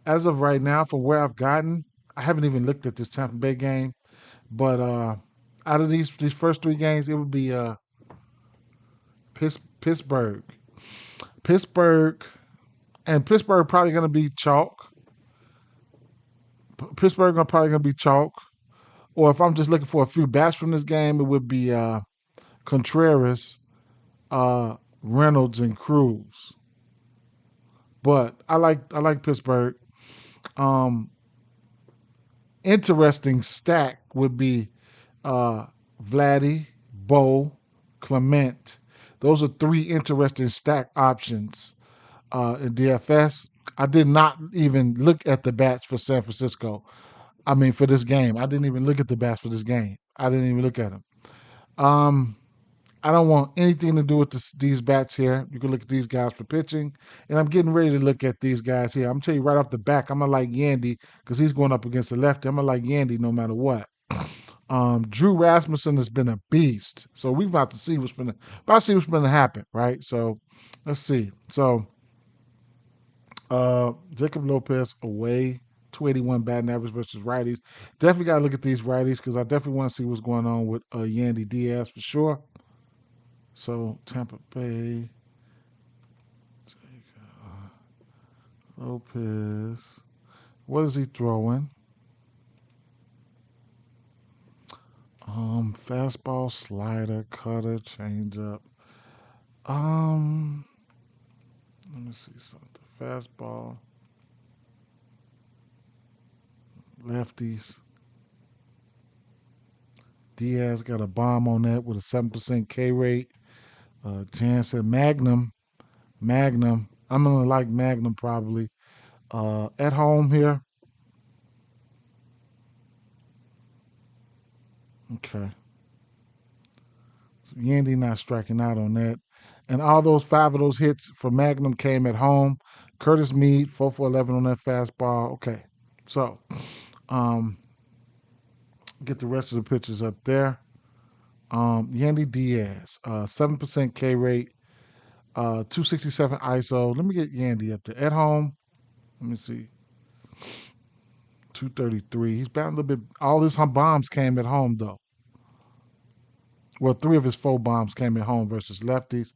as of right now, from where I've gotten, I haven't even looked at this Tampa Bay game, but out of these first 3 games, it would be Pittsburgh, Pittsburgh, and Pittsburgh probably going to be chalk. Pittsburgh probably going to be chalk. Or if I'm just looking for a few bats from this game, it would be Contreras, Reynolds, and Cruz. But I like Pittsburgh. Um, Interesting stack would be uh, Vladdy, Bo, Clement. Those are 3 interesting stack options in DFS. I did not even look at the bats for San Francisco. I mean, for this game, I didn't even look at the bats for this game. I didn't even look at them. Um, I don't want anything to do with these bats here. You can look at these guys for pitching, and I'm getting ready to look at these guys here. I'm telling you right off the back, I'm gonna like Yandy because he's going up against the lefty. I'm gonna like Yandy no matter what. Drew Rasmussen has been a beast, so we're about to see what's gonna happen, right? So let's see. So Jacob Lopez away, 281 batting average versus righties. Definitely got to look at these righties because I definitely want to see what's going on with Yandy Diaz for sure. So Tampa Bay, Lopez. What is he throwing? Fastball, slider, cutter, changeup. Um, Let me see something. Fastball, lefties. Diaz got a bomb on that with a 7% K rate. Jansen Magnum. I'm gonna like Magnum probably. At home here. Okay. So Yandy not striking out on that. And all those five of those hits for Magnum came at home. Curtis Mead, 4 for 11 on that fastball. Okay. So, um, get the rest of the pitchers up there. Yandy Diaz, 7% K rate, 267 ISO. Let me get Yandy up there. At home, let me see, 233. He's batting a little bit. All his bombs came at home, though. Well, three of his four bombs came at home versus lefties.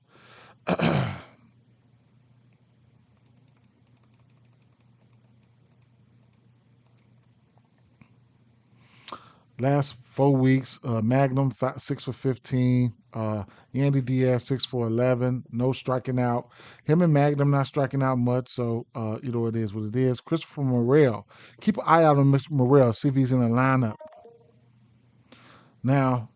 Last 4 weeks, Magnum 6 for 15. Yandy Diaz 6 for 11. No striking out. Him and Magnum not striking out much, so it is what it is. Christopher Morel. Keep an eye out on Mr. Morel. See if he's in the lineup. Now,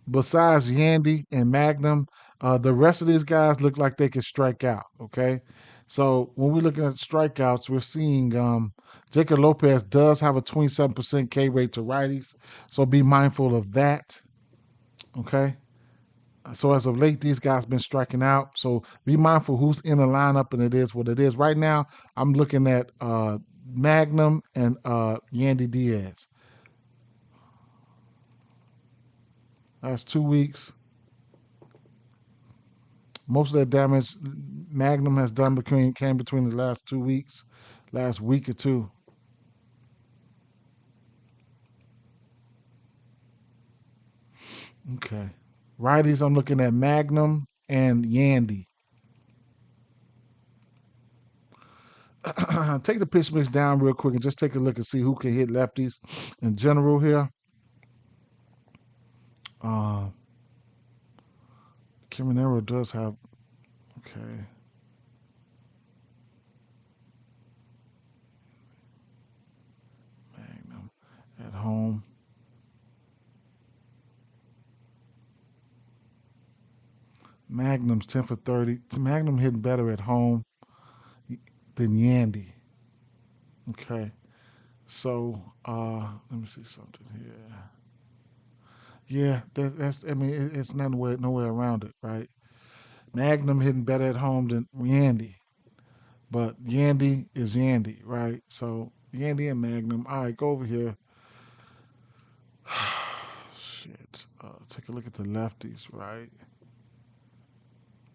besides Yandy and Magnum, the rest of these guys look like they can strike out. Okay, so when we're looking at strikeouts, we're seeing Jacob Lopez does have a 27% K rate to righties, so be mindful of that. Okay, so as of late, these guys been striking out, so be mindful who's in the lineup, and it is what it is. Right now, I'm looking at Magnum and Yandy Diaz. Last 2 weeks. Most of that damage Magnum has done came between the last 2 weeks, last week or two. Okay. Righties, I'm looking at Magnum and Yandy. Take the pitch mix down real quick and just take a look and see who can hit lefties in general here. Uh, Caminero does have, okay. Magnum at home. Magnum's 10 for 30. Magnum hitting better at home than Yandy. Okay. So let me see something here. Yeah, that's. I mean, it's nowhere around it, right? Magnum hitting better at home than Yandy, but Yandy is Yandy, right? So Yandy and Magnum. All right, go over here. Shit. Take a look at the lefties, right?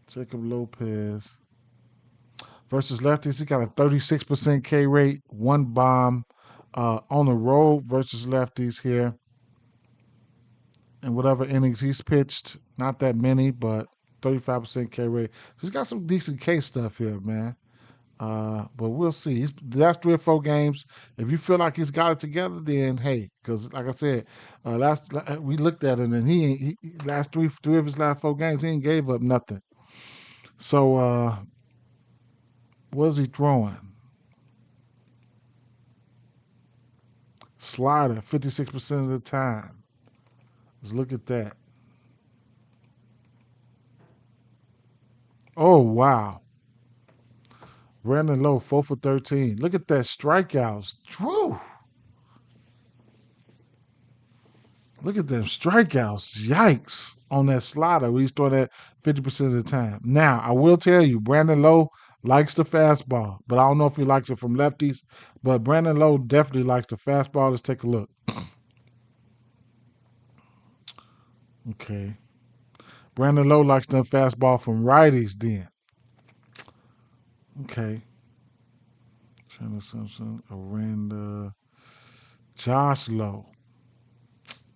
Jacob Lopez versus lefties. He got a 36% K rate, one bomb. On the road versus lefties here. And whatever innings he's pitched, not that many, but 35% K rate. So he's got some decent K stuff here, man. But we'll see. That's 3 or 4 games. If you feel like he's got it together, then hey, because like I said, we looked at it and he last three of his last 4 games, he ain't gave up nothing. So what is he throwing? Slider, 56% of the time. Let's look at that. Oh wow. Brandon Lowe, 4 for 13. Look at that strikeouts. Whew. Look at them strikeouts. Yikes. On that slider, we throwing that 50% of the time. Now, I will tell you, Brandon Lowe likes the fastball, but I don't know if he likes it from lefties. But Brandon Lowe definitely likes the fastball. Let's take a look. Okay. Brandon Lowe likes the fastball from righties then. Okay. Chandler Simpson, Aranda, Josh Lowe.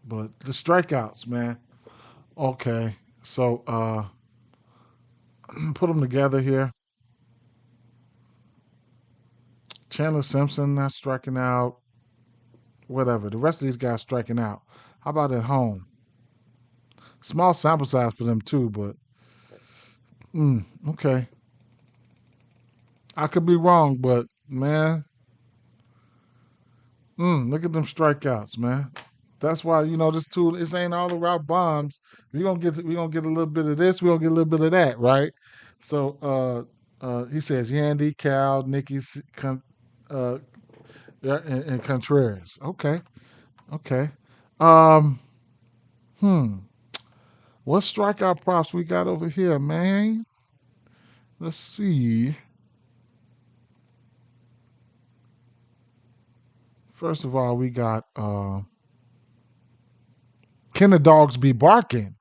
But the strikeouts, man. Okay. So put them together here. Chandler Simpson not striking out. Whatever. The rest of these guys striking out. How about at home? Small sample size for them too, but okay. I could be wrong, but man, look at them strikeouts, man. That's why this tool. This ain't all about bombs. We gonna get a little bit of this. We gonna get a little bit of that, right? So He says Yandy, Cal, Nikki, uh, yeah, and Contreras. Okay, okay. Um, hmm. What strikeout props we got over here, man? Let's see. First of all, we got Can the Dogs Be Barking?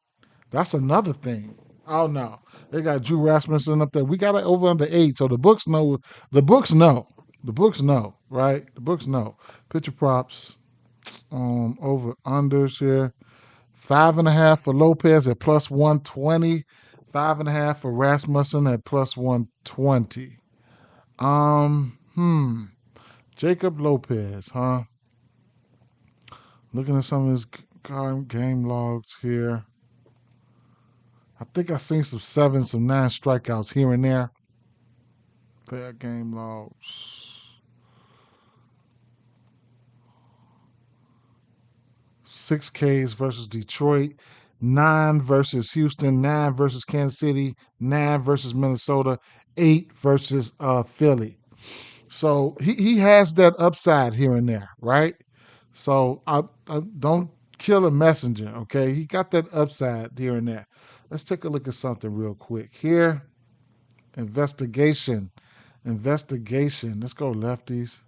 That's another thing. Oh no. They got Drew Rasmussen up there. We got it over under 8. So the books know the books know. The books know, right? The books know. Pitcher props. Over unders here. 5.5 for Lopez at plus 120. 5.5 for Rasmussen at plus 120. Jacob Lopez, huh? Looking at some of his game logs here. I think I seen some 7, some 9 strikeouts here and there. Their game logs. 6 Ks versus Detroit, 9 versus Houston, 9 versus Kansas City, 9 versus Minnesota, 8 versus Philly. So he has that upside here and there, right? So I don't kill a messenger, okay? He got that upside here and there. Let's take a look at something real quick here. Investigation. Let's go lefties.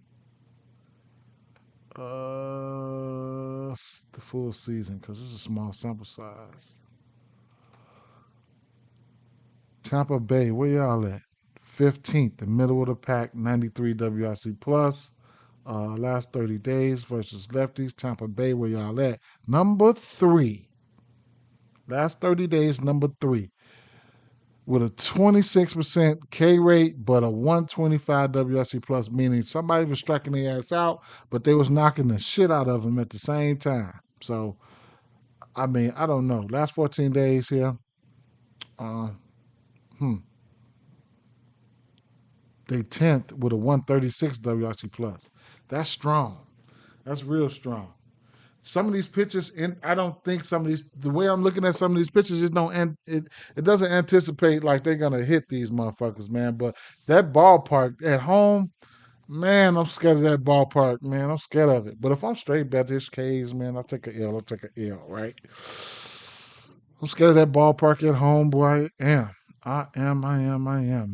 The full season because this is a small sample size. Tampa Bay, where y'all at? 15th, the middle of the pack, 93 WRC plus. Last 30 days versus lefties. Tampa Bay, where y'all at? Number 3. Last 30 days, number 3. With a 26% K rate, but a 125 WRC plus, meaning somebody was striking their ass out, but they was knocking the shit out of them at the same time. So, I mean, I don't know. Last 14 days here, uh, hmm, they 10th with a 136 WRC plus. That's strong. That's real strong. Some of these pitches, and I don't think some of these. The way I'm looking at some of these pitches, it doesn't anticipate like they're gonna hit these motherfuckers, man. But that ballpark at home, man, I'm scared of that ballpark, man. I'm scared of it. But if I'm straight bet this K's, man, I'll take a L. I'll take a L, right? I'm scared of that ballpark at home, boy. I am,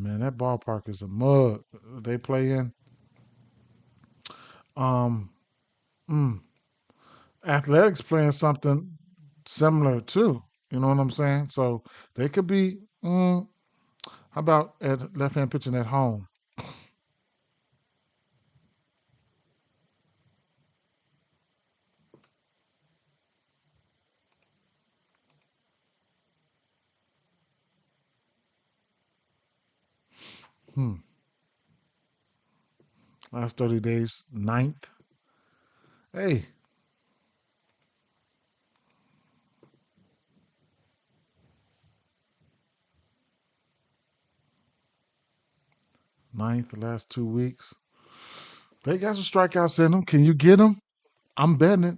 man. That ballpark is a mug. They play in. Um, mm, Athletics playing something similar too. You know what I'm saying? So they could be. How about at left hand pitching at home? Hmm. Last 30 days, ninth. Hey, ninth the last 2 weeks. They got some strikeouts in them. Can you get them? I'm betting it.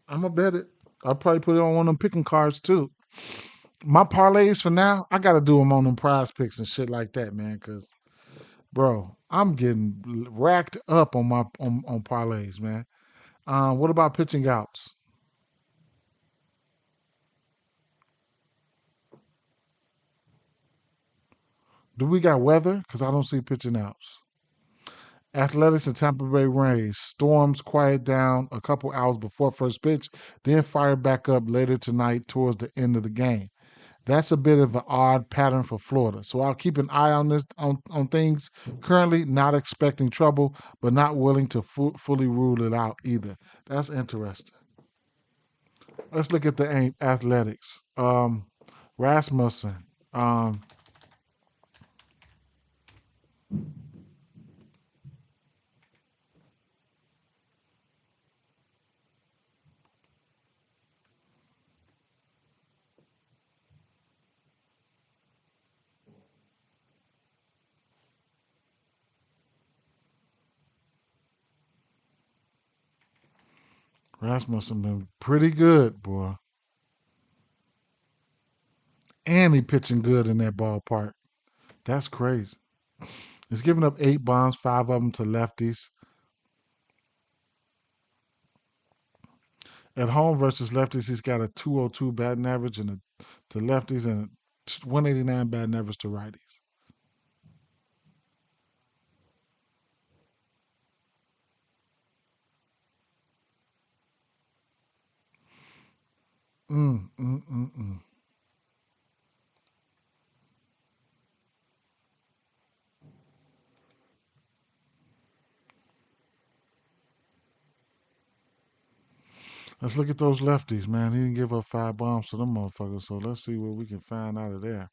I'm gonna bet it. I'll probably put it on one of them picking cards too. My parlays for now, I gotta do them on them prize picks and shit like that, man. Cause bro, I'm getting racked up on my on parlays, man. What about pitching outs? Do we got weather? Cause I don't see pitching outs. Athletics and Tampa Bay Rays. Storms quiet down a couple hours before first pitch, then fire back up later tonight towards the end of the game. That's a bit of an odd pattern for Florida. So I'll keep an eye on this on things. Currently, not expecting trouble, but not willing to fully rule it out either. That's interesting. Let's look at the athletics. Rasmussen. Um, Rasmussen been pretty good, boy, and he pitching good in that ballpark. That's crazy. He's giving up 8 bombs, 5 of them to lefties. At home versus lefties, he's got a 202 batting average and to lefties and a 189 batting average to righties. Mm, mm, mm, mm. Let's look at those lefties, man. He didn't give up 5 bombs to them motherfuckers, so let's see what we can find out of there.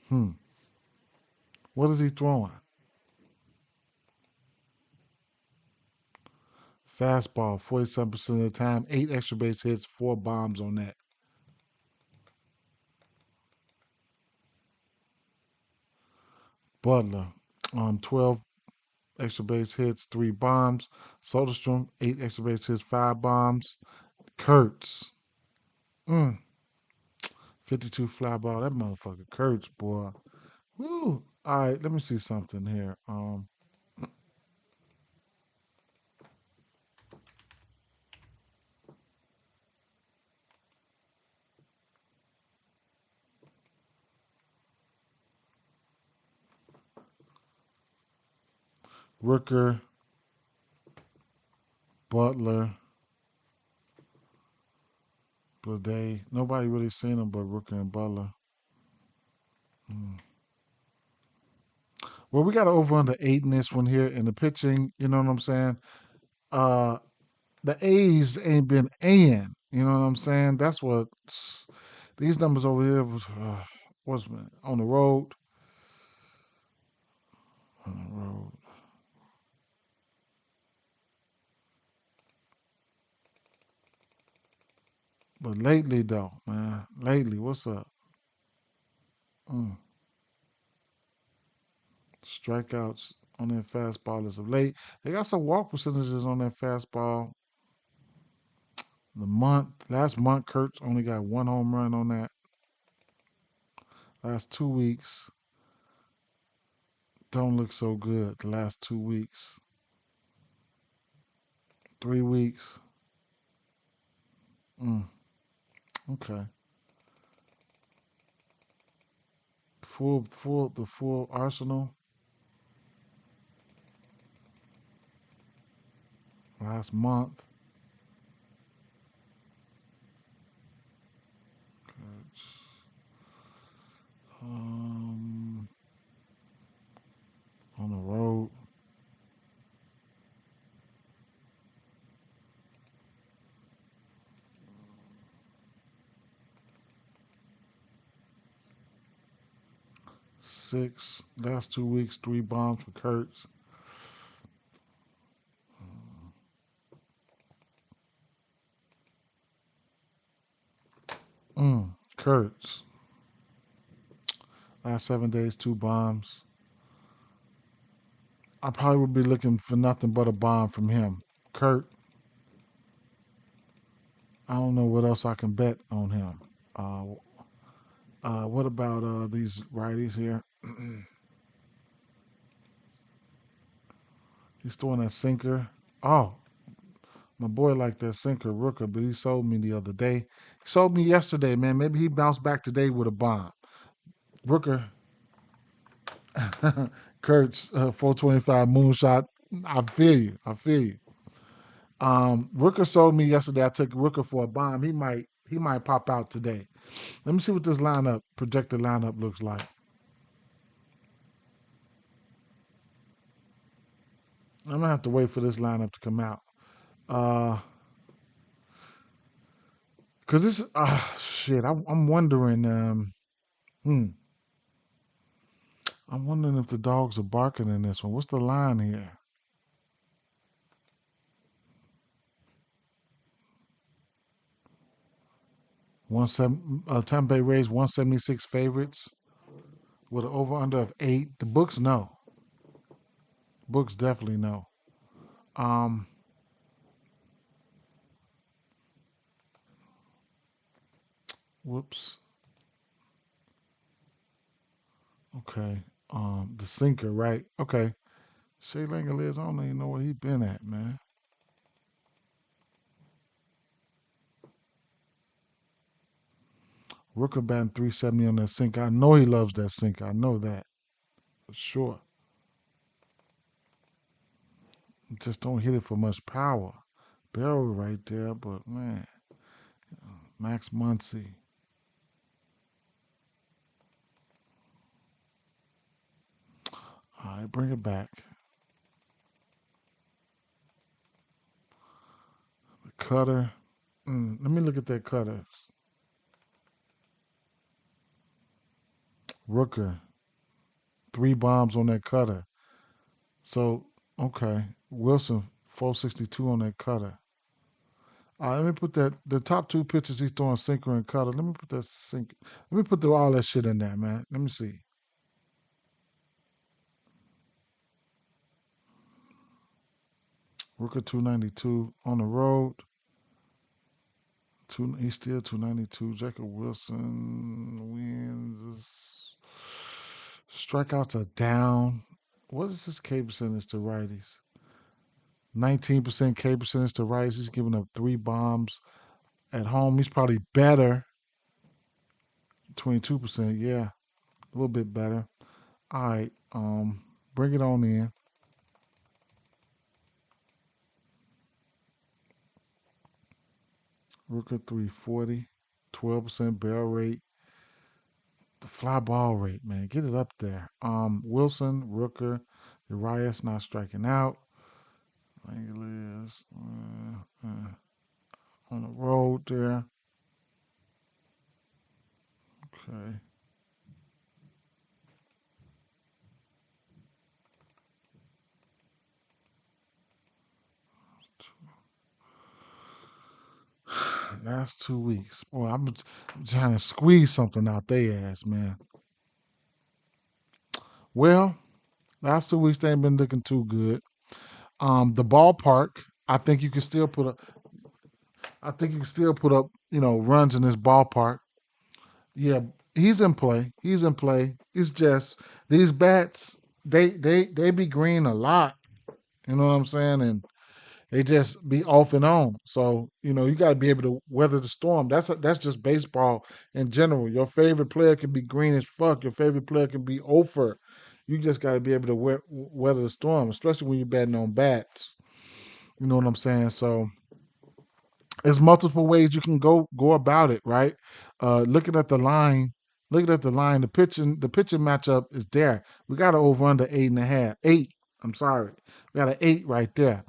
Hmm. What is he throwing? Fastball, 47% of the time, 8 extra base hits, 4 bombs on that. Butler, 12 extra base hits, 3 bombs. Soderstrom, 8 extra base hits, 5 bombs. Kurtz, mm, 52 fly ball. That motherfucker Kurtz, boy. Woo. All right, let me see something here. Rooker, Butler, Blade. Nobody really seen him but Rooker and Butler. Mm. Well, we got to over under 8 in this one here in the pitching. You know what I'm saying? Uh, the A's ain't been Aing. You know what I'm saying? That's what these numbers over here was. What's on the road? On the road. But lately, though, man, lately, what's up? Mm. Strikeouts on their fastball as of late. They got some walk percentages on that fastball. Last month, Kurtz only got 1 home run on that. Last 2 weeks, don't look so good. The last 2 weeks, 3 weeks, mm, okay. The full arsenal. Last month, Kurtz, um, on the road, 6. Last 2 weeks, 3 bombs for Kurtz. Kurtz. Last 7 days, 2 bombs. I probably would be looking for nothing but a bomb from him. Kurt, I don't know what else I can bet on him. Uh, what about these righties here? He's throwing that sinker. Oh, my boy liked that sinker, Rooker, but he sold me the other day. He sold me yesterday, man. Maybe he bounced back today with a bomb. Rooker, Kurt's 425 moonshot. I feel you. I feel you. Rooker sold me yesterday. I took Rooker for a bomb. He might pop out today. Let me see what this projected lineup looks like. I'm gonna have to wait for this lineup to come out. Uh, cause this, shit. I'm wondering. Hmm. I'm wondering if the dogs are barking in this one. What's the line here? Tampa Bay Rays 176 favorites with an over under of 8. The books no. Books definitely no. Um, Whoops. Okay. The sinker, right? Okay. Shea Langoliers, I don't even know where he been at, man. Rooker batting 370 on that sinker. I know he loves that sinker. I know that for sure. Just don't hit it for much power. Barrel right there, but man, Max Muncy. All right, bring it back. The cutter. Let me look at that cutter. Rooker, 3 bombs on that cutter. So, okay. Wilson, 462 on that cutter. Let me put that, the top 2 pitches he's throwing sinker and cutter. Let me put that sinker. Let me put all that shit in there, man. Let me see. Rooker 292 on the road. He's still 292. Jacob Wilson wins. Strikeouts are down. What is his K percentage to righties? 19% K percentage to righties. He's giving up 3 bombs. At home, he's probably better. 22%, yeah. A little bit better. All right. Bring it on in. Rooker 340. 12% barrel rate. The fly ball rate, man. Get it up there. Wilson, Rooker, Urias not striking out. Langoliers on the road there. Okay. Last 2 weeks. Boy, I'm trying to squeeze something out their ass, man. Well, last 2 weeks they ain't been looking too good. The ballpark, I think you can still put up runs in this ballpark. Yeah, he's in play. He's in play. It's just these bats, they be green a lot. You know what I'm saying? And they just be off and on. So you got to be able to weather the storm. That's just baseball in general. Your favorite player can be green as fuck. Your favorite player can be over. You just got to be able to weather the storm, especially when you're betting on bats. You know what I'm saying? So there's multiple ways you can go about it, right? Looking at the line, the pitching matchup is there. We got to over under 8.5. Eight. I'm sorry. We got an 8 right there.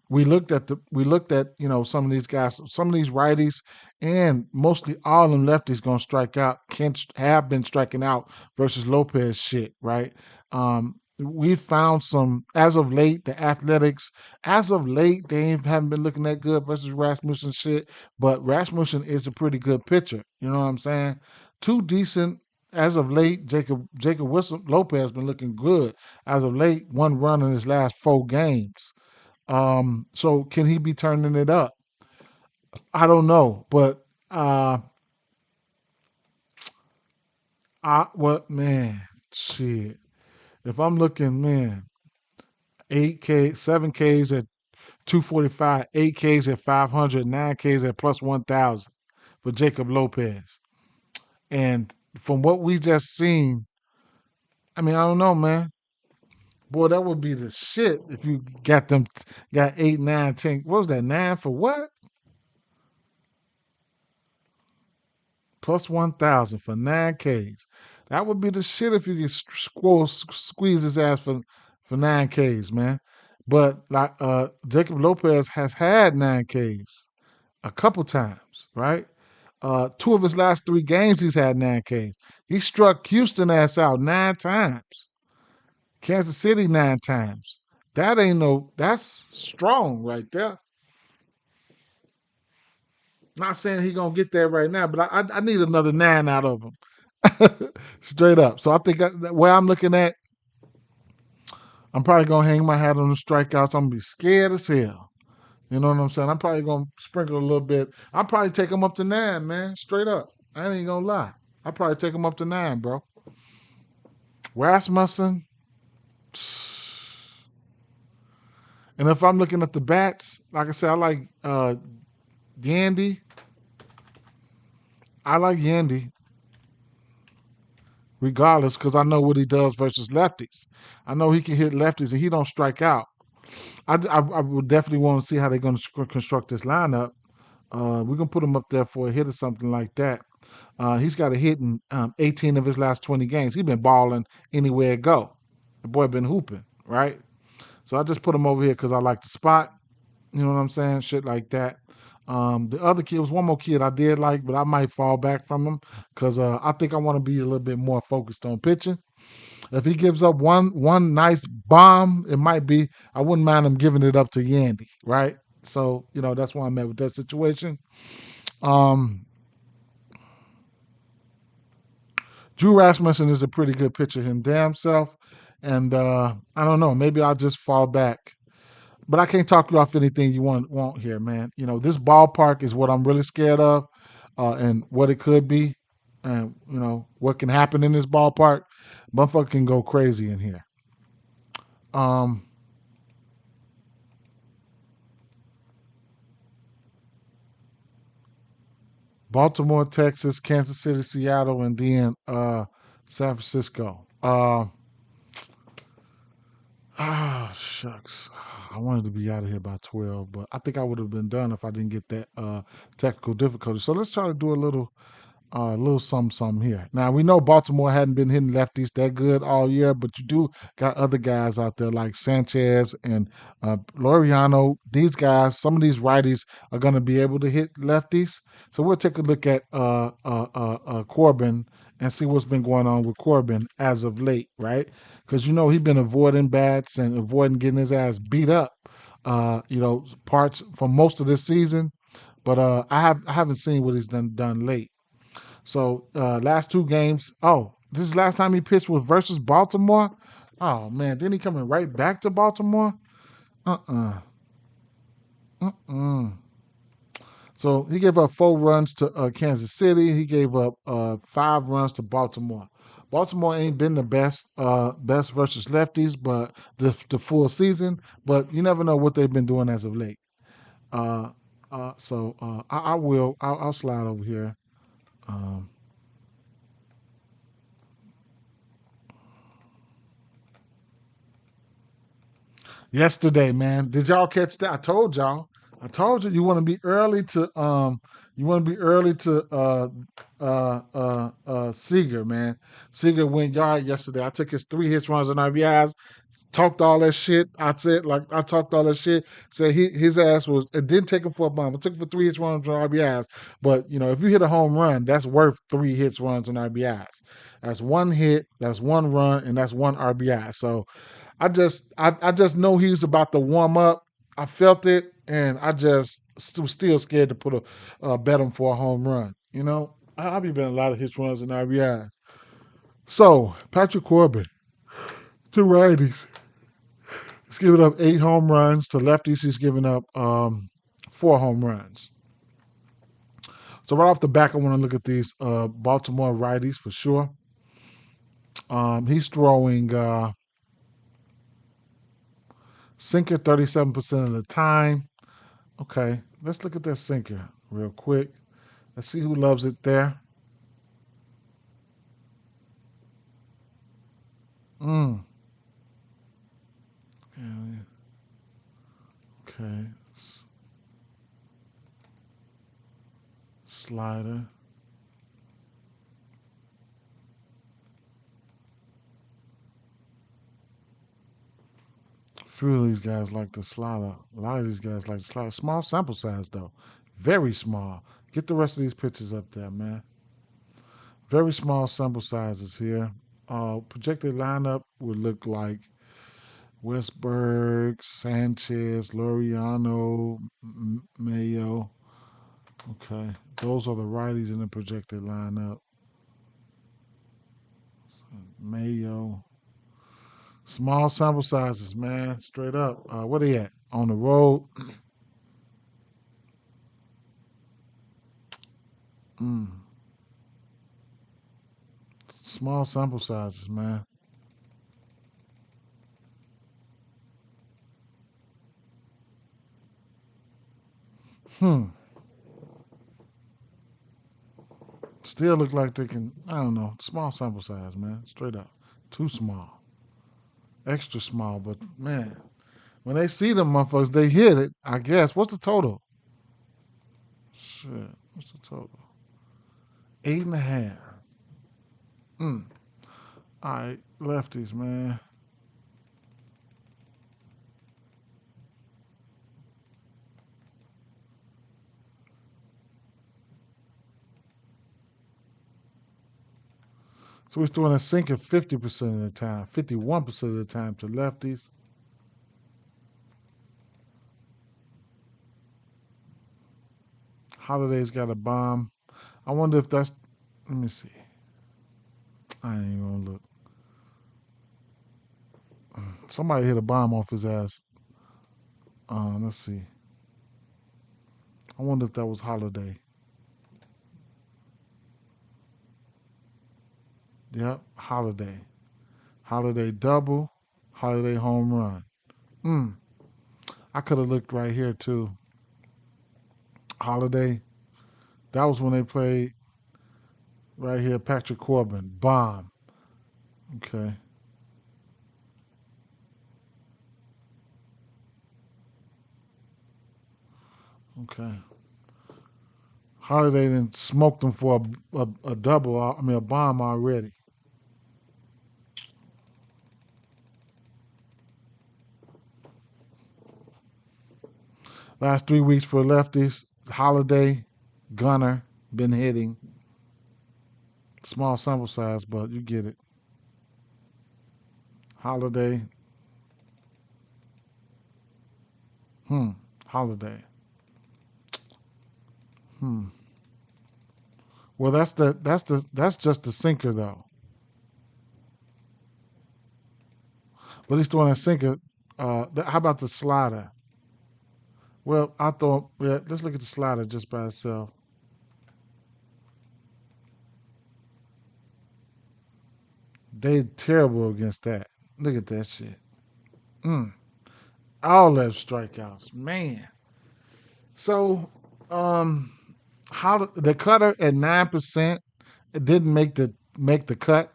We looked at some of these guys, some of these righties, and mostly all of them lefties gonna strike out. Can't have been striking out versus Lopez shit, right? We found some as of late. The Athletics, as of late, they haven't been looking that good versus Rasmussen shit. But Rasmussen is a pretty good pitcher. You know what I'm saying? Two decent as of late. Jacob Wilson Lopez been looking good as of late. 1 run in his last 4 games. So can he be turning it up? I don't know, but what man, shit. If I'm looking, man, 8K, 7Ks at 245, 8Ks at 500, 9Ks at plus 1,000 for Jacob Lopez. And from what we just seen, I mean, I don't know, man. Boy, that would be the shit if you got 8, 9, 10. What was that? 9 for what? Plus 1,000 for 9Ks. That would be the shit if you could squeeze his ass for 9Ks, man. But like Jacob Lopez has had 9Ks a couple times, right? 2 of his last 3 games, he's had 9Ks. He struck Houston ass out 9 times. Kansas City 9 times. That's strong right there. Not saying he gonna get there right now, but I need another 9 out of him, straight up. So I think where I'm looking at, I'm probably gonna hang my hat on the strikeouts. I'm gonna be scared as hell You know what I'm saying? I'm probably gonna sprinkle a little bit. I'll probably take him up to 9, man. Straight up. I ain't gonna lie. I'll probably take him up to 9, bro. Rasmussen. And if I'm looking at the bats, like I said, I like Yandy. I like Yandy regardless because I know what he does versus lefties. I know he can hit lefties and he don't strike out. I would definitely want to see how they're going to construct this lineup. We're going to put him up there for a hit or something like that. He's got a hit in 18 of his last 20 games. He's been balling anywhere it go. The boy been hooping, right? So I just put him over here because I like the spot. You know what I'm saying? Shit like that. The other kid was one more kid I did like, but I might fall back from him because I think I want to be a little bit more focused on pitching. If he gives up one nice bomb, it might be. I wouldn't mind him giving it up to Yandy, right? So that's why I'm at with that situation. Um, Drew Rasmussen is a pretty good pitcher him damn self, and I don't know. Maybe I'll just fall back. But I can't talk you off anything you want here, man. This ballpark is what I'm really scared of, and what it could be, and what can happen in this ballpark. Motherfucker can go crazy in here. Um, Baltimore, Texas, Kansas City, Seattle, and then San Francisco. Shucks. I wanted to be out of here by 12, but I think I would have been done if I didn't get that technical difficulty. So let's try to do a little something here. Now we know Baltimore hadn't been hitting lefties that good all year, but you do got other guys out there like Sanchez and Laureano. These guys, some of these righties are going to be able to hit lefties. So we'll take a look at Corbin and see what's been going on with Corbin as of late, right? Because he's been avoiding bats and avoiding getting his ass beat up. Parts for most of this season, but I haven't seen what he's done late. So last two games. Oh, this is last time he pitched was versus Baltimore. Oh man, then he coming right back to Baltimore. Uh. Uh. So he gave up 4 runs to Kansas City. He gave up 5 runs to Baltimore. Baltimore ain't been the best versus lefties, but the full season. But you never know what they've been doing as of late. Uh, so I will. I'll slide over here. Um, Yesterday, man. Did y'all catch that? I told y'all. I told you want to be early to Seager, man. Seager went yard yesterday. I took his 3 hits, runs, and RBIs. Talked all that shit. I said like I talked all that shit. Said his ass was. It didn't take him for a bomb. I took him for 3 hits, runs, and RBIs. But if you hit a home run, that's worth 3 hits, runs, and RBIs. That's 1 hit. That's 1 run, and that's 1 RBI. So I just know he was about to warm up. I felt it, and I just was still scared to put a bet him for a home run. I'll be betting a lot of his runs and RBIs. So Patrick Corbin, to righties, he's giving up 8 home runs. To lefties, he's giving up 4 home runs. So right off the back, I want to look at these Baltimore righties for sure. He's throwing sinker 37% of the time. Okay, let's look at that sinker real quick. Let's see who loves it there. Mm. Yeah, okay. Slider. A few of these guys like the slider. A lot of these guys like the slider. Small sample size though. Very small. Get the rest of these pictures up there, man. Very small sample sizes here. Projected lineup would look like Westberg, Sanchez, Laureano, Mayo. Okay, those are the righties in the projected lineup. Mayo. Small sample sizes, man. Straight up. What are they at? On the road. Mm. Small sample sizes, man. Hmm. Still look like they can. I don't know. Small sample size, man. Straight up, too small, extra small. But man, when they see them motherfuckers, they hit it. I guess. What's the total? Shit. What's the total? 8.5. Mm. All right, lefties, man. So we're throwing a sinker 50% of the time, 51% of the time to lefties. Holiday's got a bomb. I wonder if that's. Let me see. I ain't even gonna look. Somebody hit a bomb off his ass. Let's see. I wonder if that was Holiday. Yep, Holiday. Holiday double. Holiday home run. Mm. I could have looked right here too. Holiday. That was when they played right here. Patrick Corbin. Bomb. Okay. Okay. Holiday didn't smoke them for a double. I mean a bomb already. Last 3 weeks for lefties. Holiday, Gunner, been hitting. Small sample size, but you get it. Holiday. Hmm. Holiday. Hmm. Well, that's just the sinker though. But he's throwing a sinker. How about the slider? Well, I thought. Yeah, let's look at the slider just by itself. They terrible against that. Look at that shit. Mm. All that strikeouts, man. So, um, how the cutter at 9%? It didn't make the cut,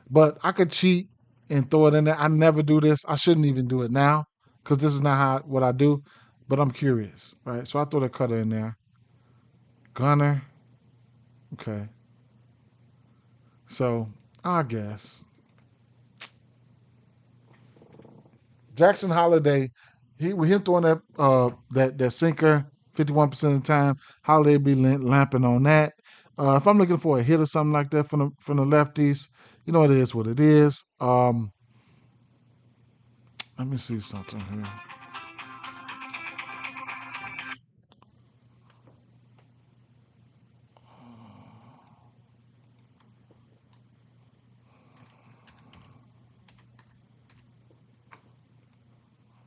but I could cheat and throw it in there. I never do this. I shouldn't even do it now because this is not what I do. But I'm curious, right? So I throw the cutter in there. Gunner, okay. So I guess Jackson Holiday, he with him throwing that sinker 51% of the time, Holiday be lamping on that. If I'm looking for a hit or something like that from the lefties, it is what it is. Let me see something here.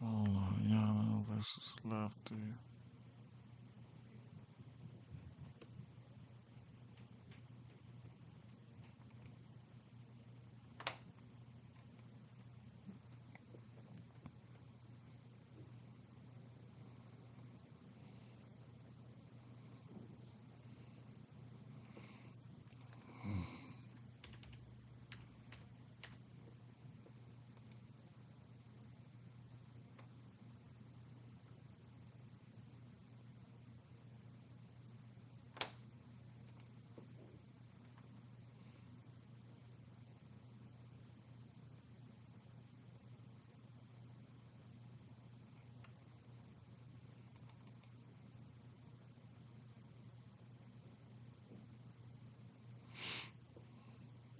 Hold on, Yana versus lefty.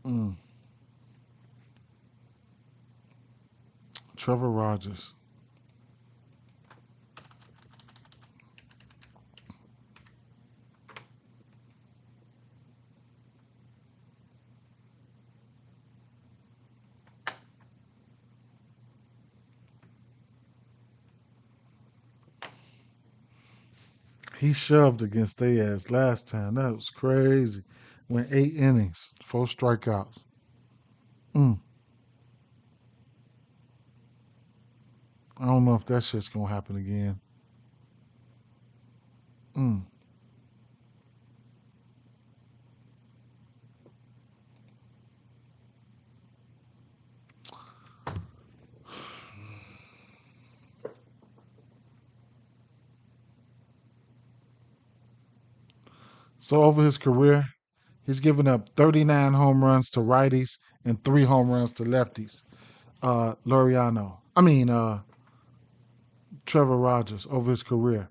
Mm. Trevor Rogers. He shoved against their ass last time. That was crazy. Went 8 innings, 4 strikeouts. Mm. I don't know if that shit's gonna happen again. Mm. So over his career, he's given up 39 home runs to righties and 3 home runs to lefties. Trevor Rogers over his career.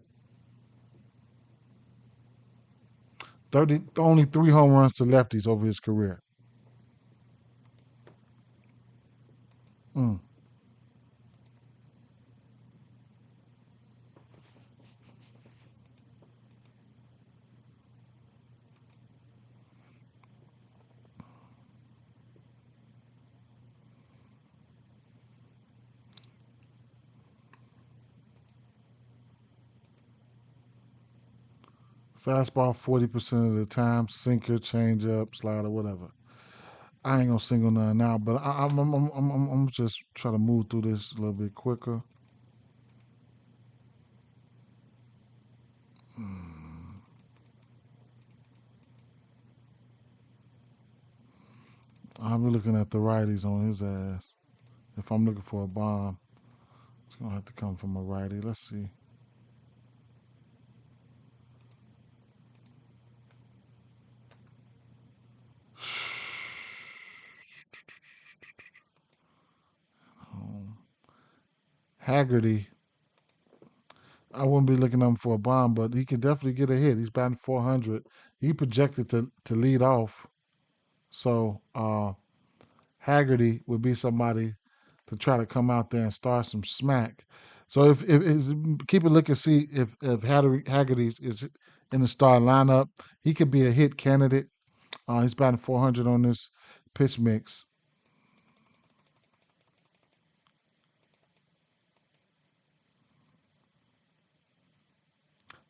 only 3 home runs to lefties over his career. Mm. Fastball 40% of the time, sinker, changeup, slider, whatever. I ain't gonna single none now, but I'm just try to move through this a little bit quicker. I'll be looking at the righties on his ass. If I'm looking for a bomb, it's gonna have to come from a righty. Let's see. Haggerty. I wouldn't be looking at him for a bomb, but he could definitely get a hit. He's batting 400. He projected to lead off. So Haggerty would be somebody to try to come out there and start some smack. So if keep a look and see if Haggerty is in the star lineup, he could be a hit candidate. He's batting 400 on this pitch mix.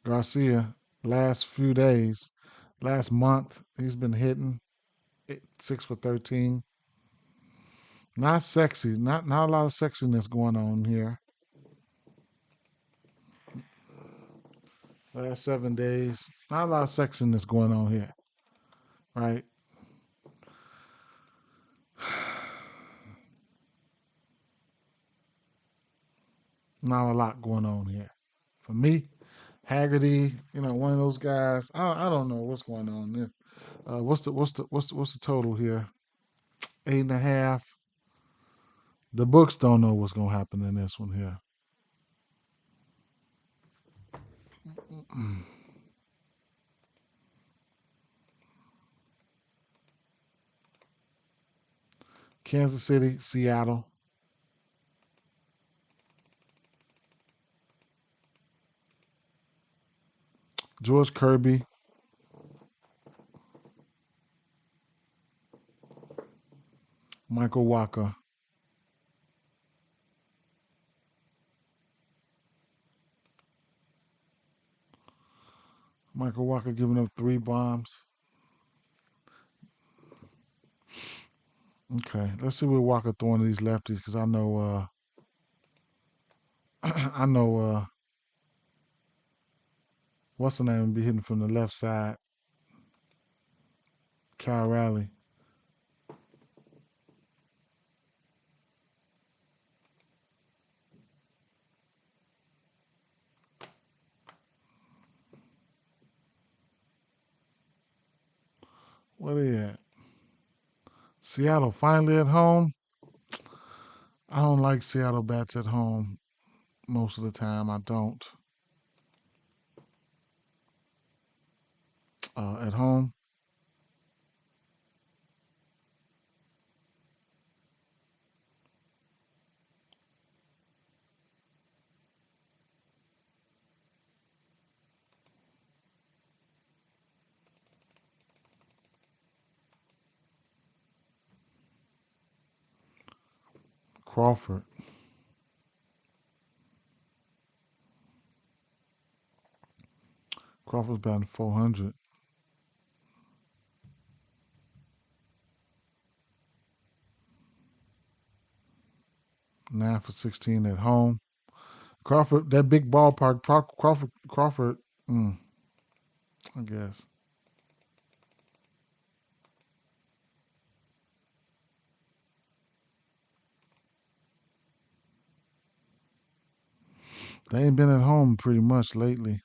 Garcia, last few days, last month, he's been hitting 6 for 13. Not sexy, not a lot of sexiness going on here. Last 7 days, not a lot of sexiness going on here, right? Not a lot going on here. For me, Haggerty, one of those guys. I don't know what's going on there. What's the total here? 8.5. The books don't know what's gonna happen in this one here. Kansas City, Seattle. George Kirby, Michael Walker. Michael Walker giving up 3 bombs. Okay, let's see what Walker throwing to these lefties because I know I know what's the name be hitting from the left side. Cal Raleigh. What are you at? Seattle finally at home. I don't like Seattle bats at home most of the time. I don't. At home, Crawford. Crawford's batting 400. 9 for 16 at home. Crawford, that big ballpark. Crawford. I guess they ain't been at home pretty much lately.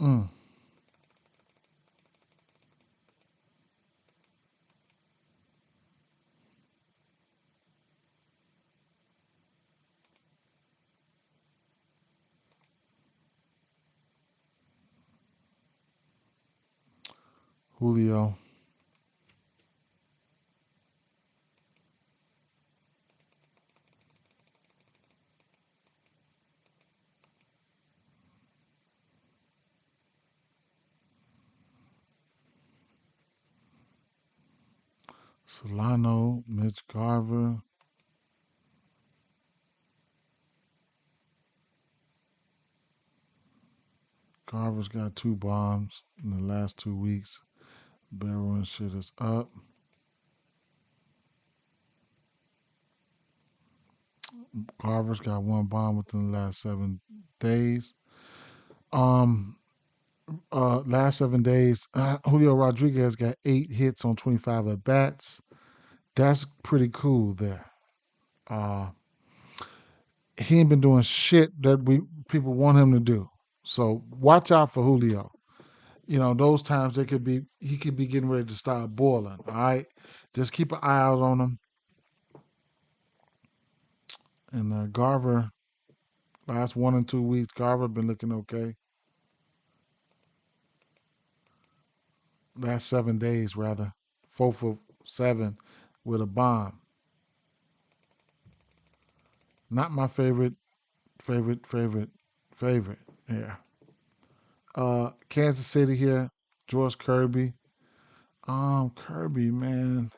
Mm. Julio. Solano. Mitch Garver. Garver's got 2 bombs in the last 2 weeks. Barrel and shit is up. Garver's got 1 bomb within the last 7 days. Um, last 7 days, Julio Rodriguez got 8 hits on 25 at bats. That's pretty cool there. Uh, he ain't been doing shit that we people want him to do. So watch out for Julio. Those times he could be getting ready to start boiling. All right, just keep an eye out on him. And Garver, last 1 and 2 weeks, Garver been looking okay. Last 7 days rather, 4 for 7 with a bomb. Not my favorite. Yeah. Kansas City here, George Kirby. Kirby, man.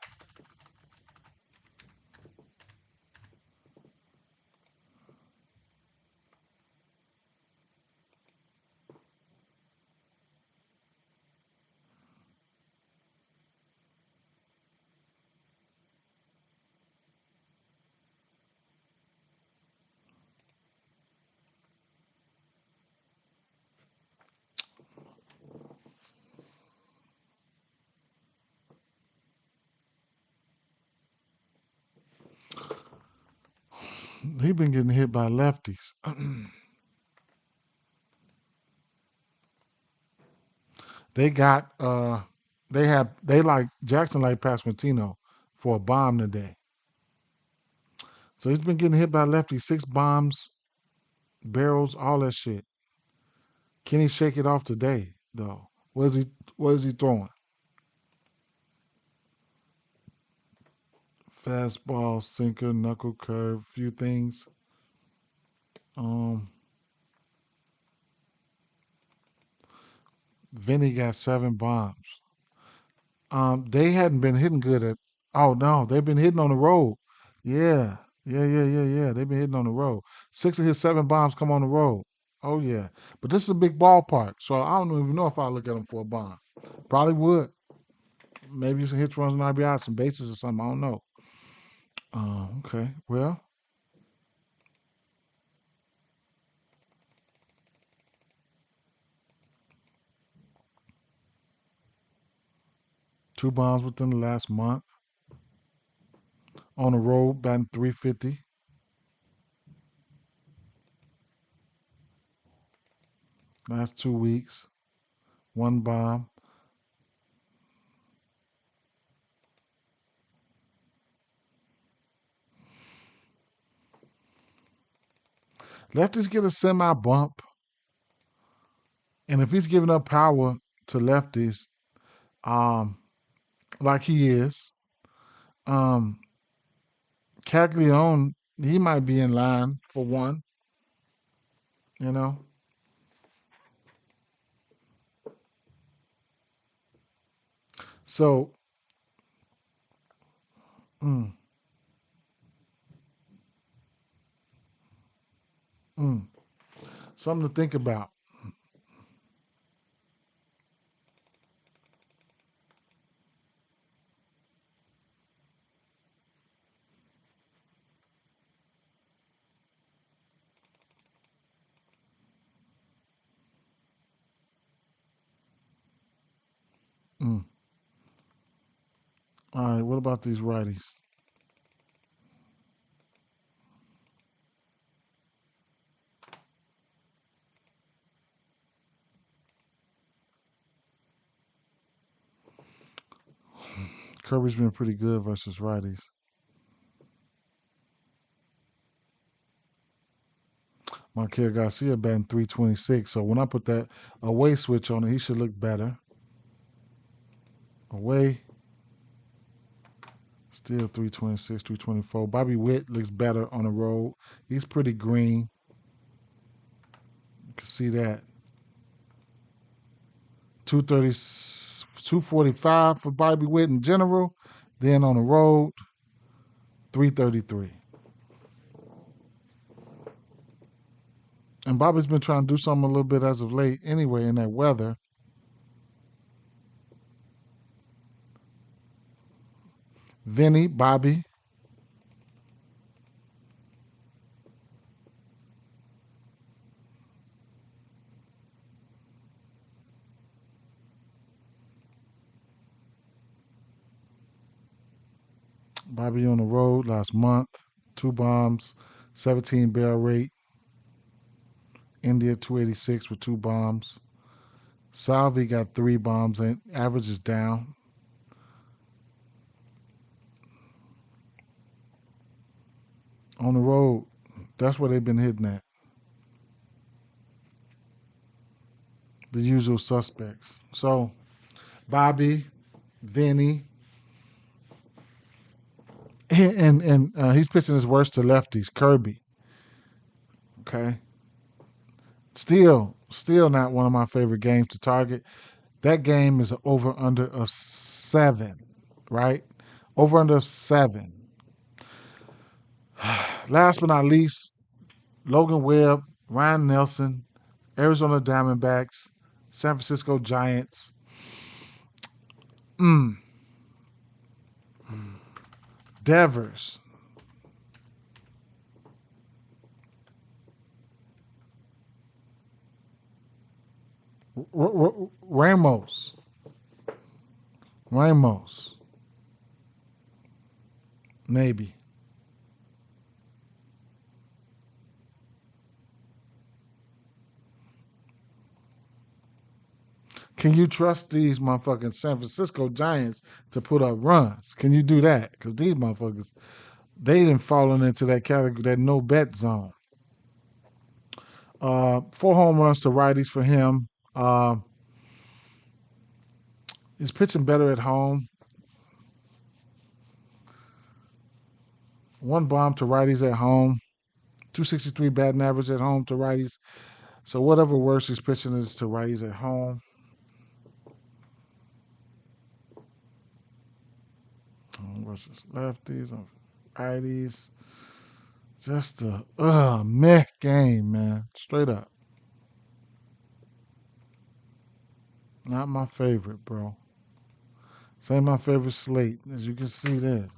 He been getting hit by lefties. they got they like Jackson like Pasquantino for a bomb today. So he's been getting hit by lefties, 6 bombs, barrels, all that shit. Can he shake it off today though? What is he throwing? Fastball, sinker, knuckle curve, few things. Um, Vinny got 7 bombs. They hadn't been hitting good at. Oh no, they've been hitting on the road. Yeah, yeah. They've been hitting on the road. 6 of his 7 bombs come on the road. Oh yeah, but this is a big ballpark, so I don't even know if I look at him for a bomb. Probably would. Maybe some hits, runs, and RBI, some bases or something. I don't know. Okay. Well, 2 bombs within the last month. On the road, batting 350. Last 2 weeks, 1 bomb. Lefties get a semi bump, and if he's giving up power to lefties, um, like he is, um, Caglione, he might be in line for one. You know, So, mm, mm, something to think about. Mm. All right, what about these righties? Kirby's been pretty good versus righties. Marquez Garcia batting 326. So when I put that away switch on it, he should look better. Away, still 326, 324. Bobby Witt looks better on the road. He's pretty green. You can see that. 230, 245 for Bobby Witt in general. Then on the road, 333. And Bobby's been trying to do something a little bit as of late anyway in that weather. Vinny, Bobby. Bobby on the road last month. 2 bombs, 17 barrel rate. India 286 with 2 bombs. Salvi got 3 bombs and average is down. On the road, that's where they've been hitting at. The usual suspects. So Bobby, Vinny, and he's pitching his worst to lefties. Kirby. Okay. Still not one of my favorite games to target. That game is an over under of 7, right? Over under of 7. Last but not least, Logan Webb, Ryan Nelson, Arizona Diamondbacks, San Francisco Giants. Mm, Devers, Ramos, Ramos, maybe. Can you trust these motherfucking San Francisco Giants to put up runs? Can you do that? Because these motherfuckers, they done fallen into that category, that no bet zone. 4 home runs to righties for him. He's pitching better at home. 1 bomb to righties at home. 263 batting average at home to righties. So whatever worse he's pitching is to righties at home. Versus lefties, righties. Just a meh game, man. Straight up. Not my favorite, bro. This ain't my favorite slate, as you can see there.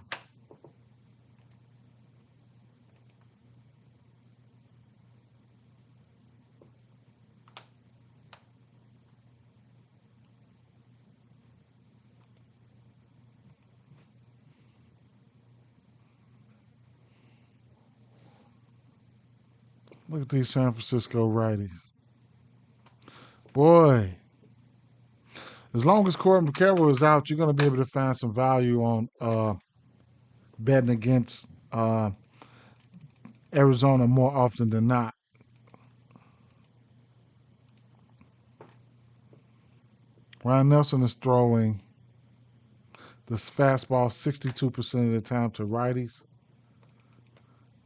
Look at these San Francisco righties. Boy, as long as Corbin McCarroll is out, you're going to be able to find some value on betting against Arizona more often than not. Ryan Nelson is throwing this fastball 62% of the time to righties.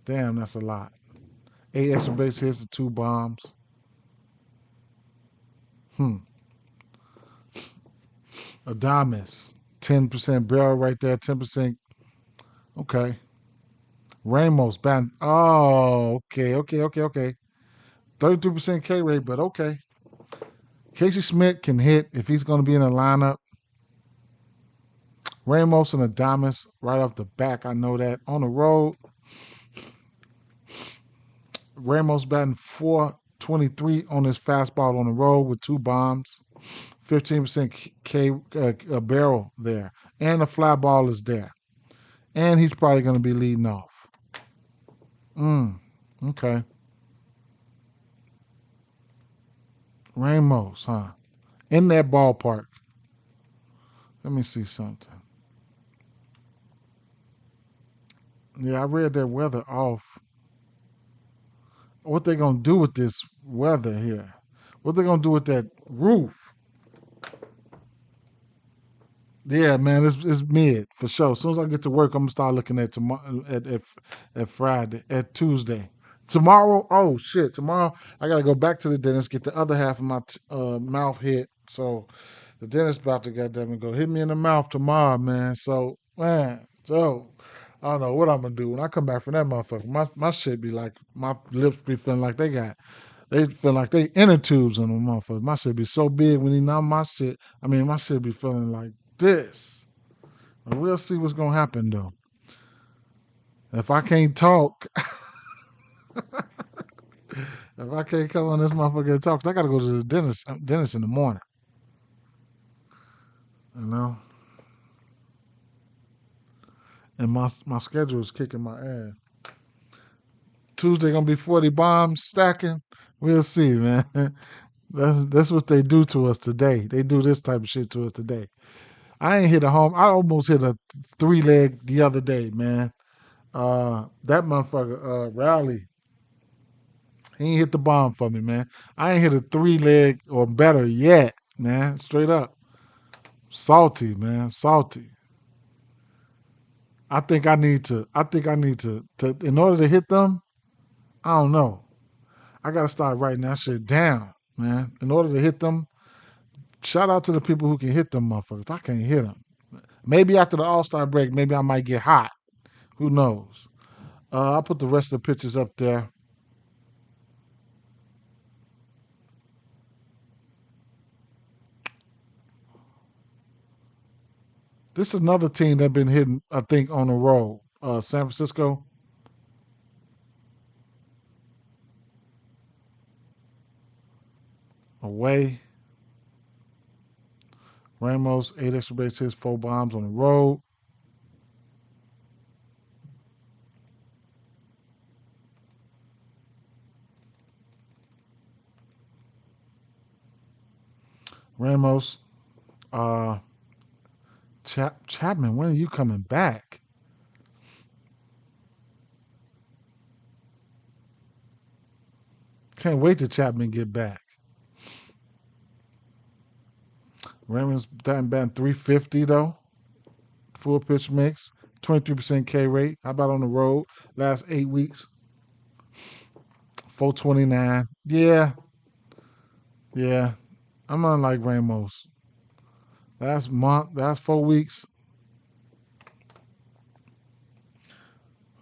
Damn, that's a lot. 8 extra base hits and 2 bombs. Hmm. Adames. 10% barrel right there. 10%. Okay. Ramos batting. Oh, okay. 33% K rate, but okay. Casey Smith can hit if he's going to be in the lineup. Ramos and Adames right off the back. I know that. On the road, Ramos batting 423 on his fastball on the road with 2 bombs. 15% barrel there. And the fly ball is there. And he's probably going to be leading off. Okay. Ramos, huh? In that ballpark. Let me see something. Yeah, I read that weather off. What they gonna do with this weather here? What they gonna do with that roof? Yeah, man, it's mid for sure. As soon as I get to work, I'm gonna start looking at tomorrow at Friday at Tuesday. Tomorrow, oh shit! Tomorrow I gotta go back to the dentist, get the other half of my mouth hit. So the dentist about to goddamn go hit me in the mouth tomorrow, man. So man, so I don't know what I'm gonna do when I come back from that motherfucker. My shit be like my lips be feeling like they feel like they inner tubes on them motherfuckers. My shit be so big when he numb my shit. I mean, my shit be feeling like this. But we'll see what's gonna happen though. If I can't talk, if I can't come on this motherfucker and talk, I gotta go to the dentist in the morning. You know, and my schedule is kicking my ass. Tuesday gonna be 40 bombs stacking. We'll see, man. That's what they do to us today. They do this type of shit to us today. I ain't hit a home. I almost hit a 3-leg the other day, man. That motherfucker, Rowley, he ain't hit the bomb for me, man. I ain't hit a 3-leg or better yet, man. Straight up. Salty, man. Salty. I think I need to in order to hit them, I don't know. I gotta start writing that shit down, man. In order to hit them, shout out to the people who can hit them motherfuckers. I can't hit them. Maybe after the All-Star break, maybe I might get hot. Who knows? I'll put the rest of the pictures up there. This is another team that been hitting, I think, on a roll. San Francisco away. Ramos, 8 extra base hits, 4 bombs on the road. Ramos, uh, Chapman, when are you coming back? Can't wait till Chapman get back. Ramos batting 350 though. Full pitch mix, 23% K rate. How about on the road? Last 8 weeks, 429. Yeah. I'm unlike Ramos. Last 4 weeks,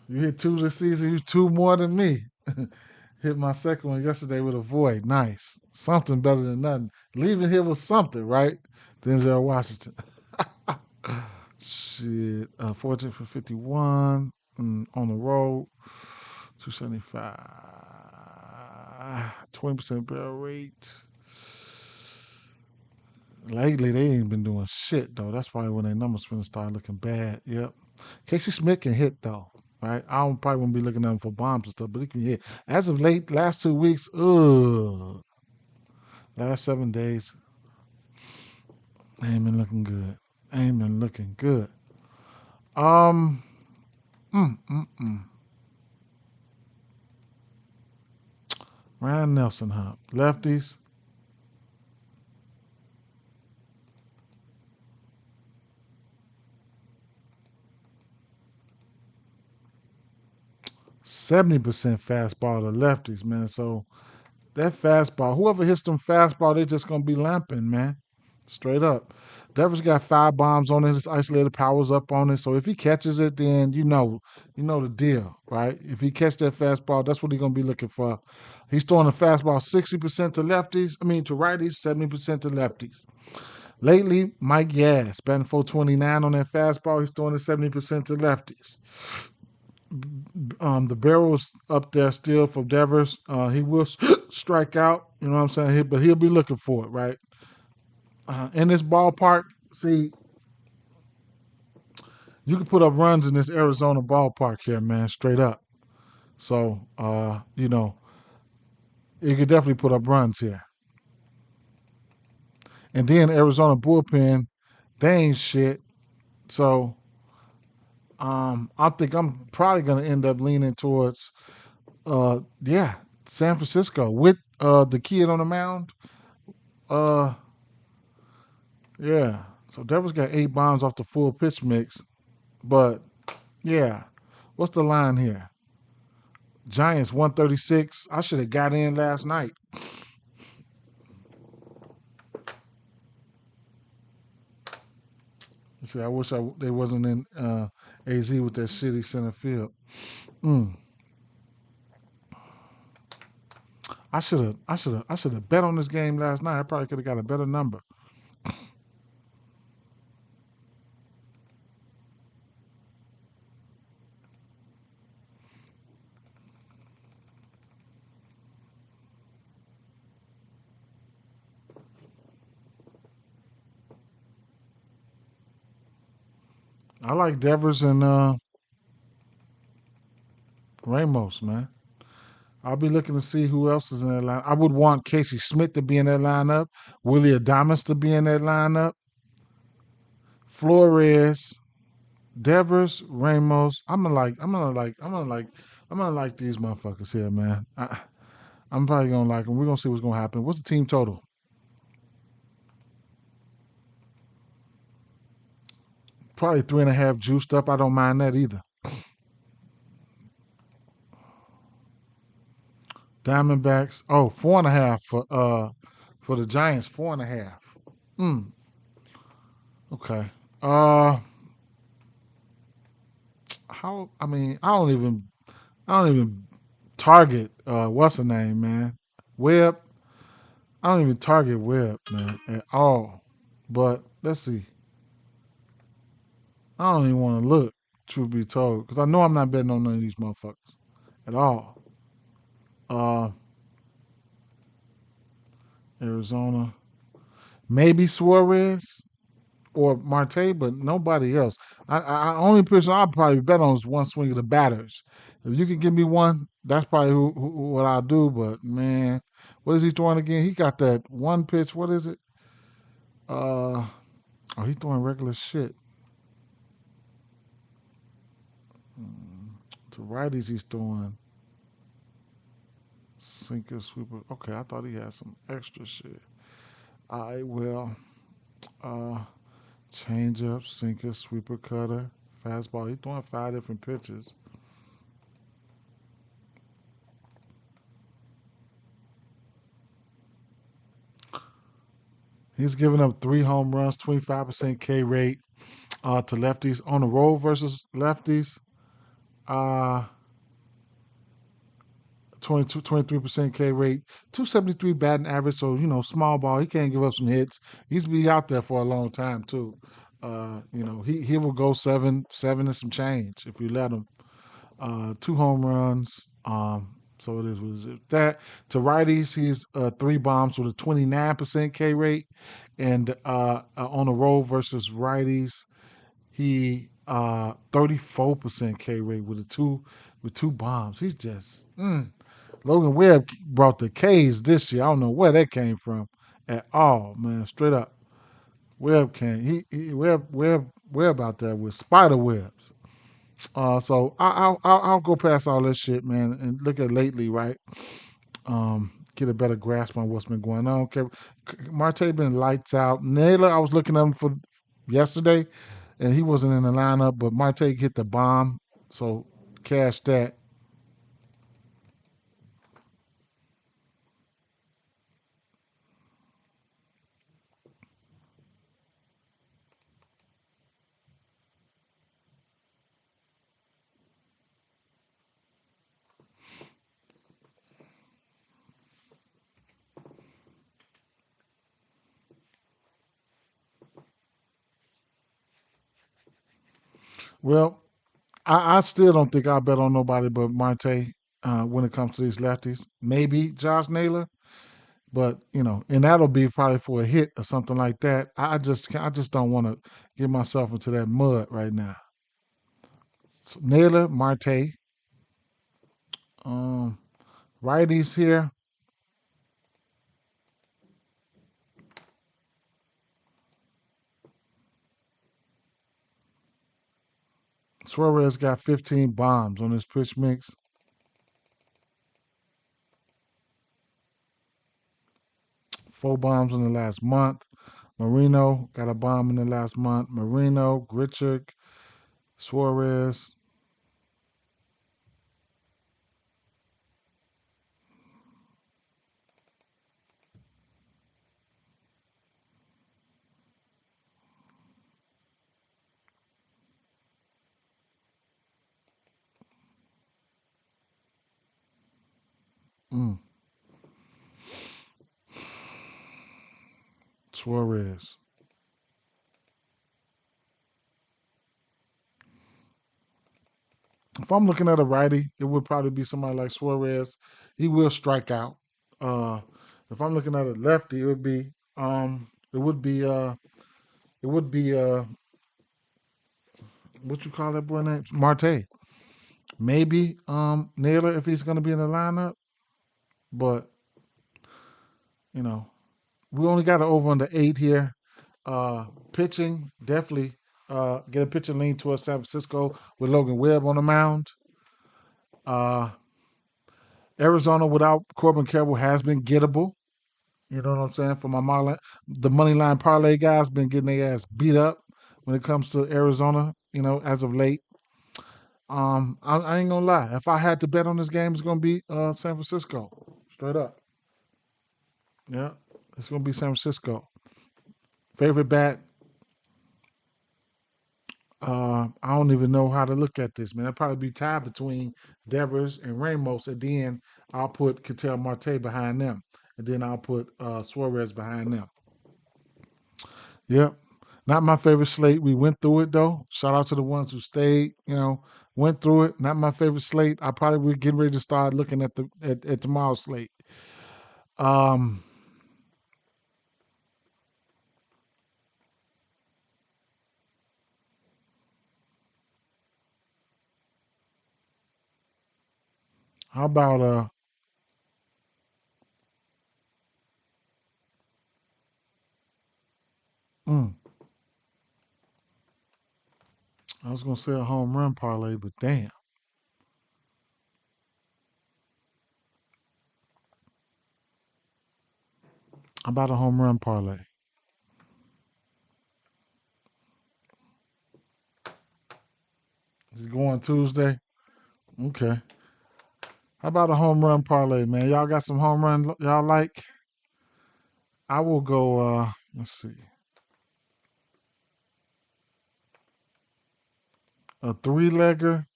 you hit 2 this season, you 2 more than me. Hit my second one yesterday with a void. Nice. Something better than nothing. Leaving here with something, right? Denzel Washington. Shit. 14 for 51 on the road. 275. 20% barrel rate. Lately, they ain't been doing shit, though. That's probably when their numbers finna start looking bad. Yep. Casey Smith can hit, though. Right? I don't probably won't be looking at him for bombs and stuff, but he can hit. As of late, last 2 weeks, last 7 days, ain't been looking good. Ain't been looking good. Um, mm, mm, mm. Ryan Nelson, huh? Lefties, 70% fastball to lefties, man. So that fastball, whoever hits them fastball, they just gonna be lamping, man. Straight up. Devers got 5 bombs on it. His isolated powers up on it. So if he catches it, then you know the deal, right? If he catch that fastball, that's what he's gonna be looking for. He's throwing the fastball 60% to lefties. I mean to righties, 70% to lefties. Lately, Mike Yass batting 429 on that fastball. He's throwing it 70% to lefties. The barrel's up there still for Devers. He will strike out. You know what I'm saying? But he'll be looking for it, right? In this ballpark, see, you can put up runs in this Arizona ballpark here, man, straight up. So, you could definitely put up runs here. And then Arizona bullpen, they ain't shit. So, I think I'm probably gonna end up leaning towards, yeah, San Francisco with the kid on the mound. Uh, yeah. So Devers got 8 bombs off the full pitch mix, but yeah, what's the line here? Giants 136. I should have got in last night. See, I wish they wasn't in AZ with that shitty center field. Mm. I should have bet on this game last night. I probably could have got a better number. I like Devers and Ramos, man. I'll be looking to see who else is in that line. I would want Casey Smith to be in that lineup, Willie Adamas to be in that lineup, Flores, Devers, Ramos. I'm gonna like these motherfuckers here, man. I'm probably gonna like them. We're gonna see what's gonna happen. What's the team total? Probably 3.5 juiced up. I don't mind that either. Diamondbacks. Oh, 4.5 for the Giants. 4.5. Hmm. Okay. Uh, how? I mean, I don't even target. What's the name, man? Webb. I don't even target Webb, man, at all. But let's see. I don't even want to look. Truth be told, because I know I'm not betting on none of these motherfuckers at all. Uh, Arizona. Maybe Suarez or Marte, but nobody else. Only person I'll probably bet on is one swing of the batters. If you can give me one, that's probably what I'll do. But man, what is he throwing again? He got that one pitch. What is it? Uh, he throwing regular shit. To righties, he's throwing sinker, sweeper. Okay, I thought he had some extra shit. All right, well, uh, change up, sinker, sweeper, cutter, fastball. He's throwing 5 different pitches. He's giving up 3 home runs, 25% K rate to lefties on the road versus lefties. Uh, 23% K rate, 273 batting average. So, small ball. He can't give up some hits. He's be out there for a long time, too. He will go seven and some change if you let him. 2 home runs. So it is what it is. That to righties, he's 3 bombs with a 29% K rate, and on the road versus righties, he 34% K rate with 2 bombs. He's just Logan Webb brought the K's this year. I don't know where that came from at all, man. Straight up, Webb came. Webb out there with spider webs. So I'll go past all this shit, man, and look at lately, right? Get a better grasp on what's been going on. Okay, Marte been lights out. Naylor, I was looking at him for yesterday, and he wasn't in the lineup, but Marte hit the bomb, so cash that. Well, I still don't think I bet on nobody but Marte when it comes to these lefties. Maybe Josh Naylor, but and that'll be probably for a hit or something like that. I just don't want to get myself into that mud right now. So Naylor, Marte, um, righties here. Suarez got 15 bombs on his pitch mix. 4 bombs in the last month. Marino got a bomb in the last month. Marino, Grichuk, Suarez. Mm, Suarez. If I'm looking at a righty, it would probably be somebody like Suarez. He will strike out. Uh, if I'm looking at a lefty, it would be it would be what you call that boy name? Marte. Maybe Naylor if he's gonna be in the lineup. But, you know, we only got an over under 8 here. Pitching, definitely get a pitcher lean towards San Francisco with Logan Webb on the mound. Uh, Arizona without Corbin Carroll has been gettable. You know what I'm saying? For the money line parlay guys been getting their ass beat up when it comes to Arizona. As of late. I ain't gonna lie. If I had to bet on this game, it's gonna be San Francisco, straight up. Yeah, it's gonna be San Francisco. Favorite bet. I don't even know how to look at this, man. It'll probably be tied between Devers and Ramos. At the end, I'll put Ketel Marte behind them, and then I'll put Suarez behind them. Yep. Not my favorite slate. We went through it though. Shout out to the ones who stayed. Went through it. Not my favorite slate. I probably would get ready to start looking at tomorrow's slate. Um, how about mm, I was gonna say a home run parlay, but damn, how about a home run parlay? Is it going Tuesday? Okay. How about a home run parlay, man? Y'all got some home run y'all like? I will go. Let's see, a three-legger,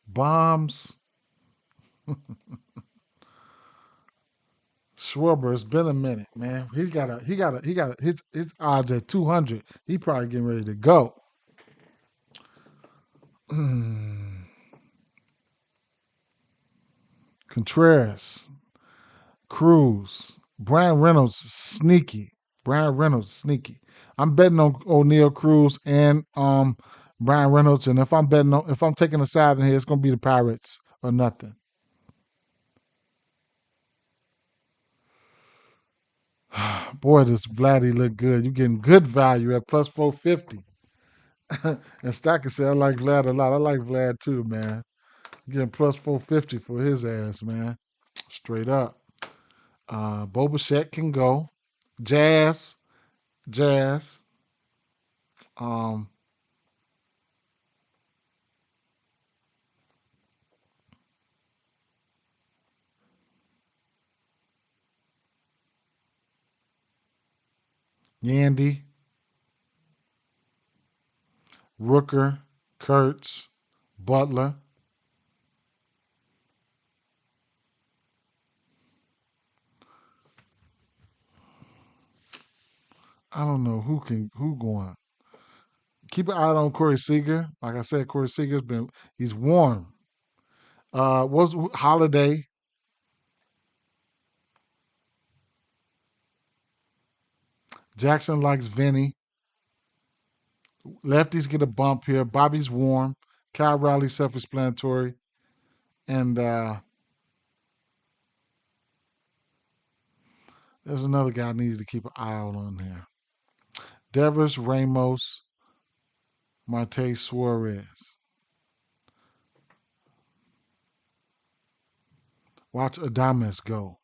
bombs. Schwarber, it's been a minute, man. His odds at 200. He probably getting ready to go. Contreras, Cruz, Brian Reynolds, sneaky. Brian Reynolds, sneaky. I'm betting on O'Neal Cruz and Brian Reynolds, and if I'm taking a side in here, it's gonna be the Pirates or nothing. Boy, this Vladdy look good. You're getting good value at plus 450. And Stacker said, I like Vlad a lot. I like Vlad too, man. Getting plus 450 for his ass, man. Straight up. Boba Fett can go. Jazz, Jazz. Um, Yandy, Rooker, Kurtz, Butler. I don't know who going. Keep an eye on Corey Seager. Like I said, Corey Seager's he's warm. Was Holiday. Jackson likes Vinny. Lefties get a bump here. Bobby's warm. Kyle Riley self-explanatory. And there's another guy I needed to keep an eye out on here. Devers, Ramos, Marte Suarez. Watch Adames go.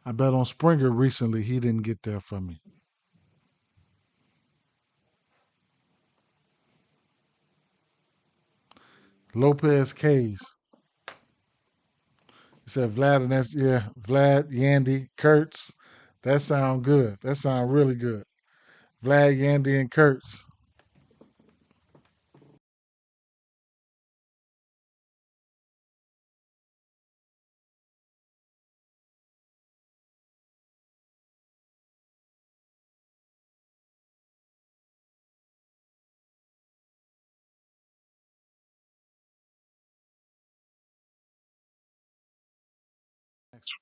I bet on Springer recently. He didn't get there for me. Lopez K's. He said Vlad, and that's Vlad, Yandy, Kurtz. That sound good. That sound really good. Vlad, Yandy, and Kurtz.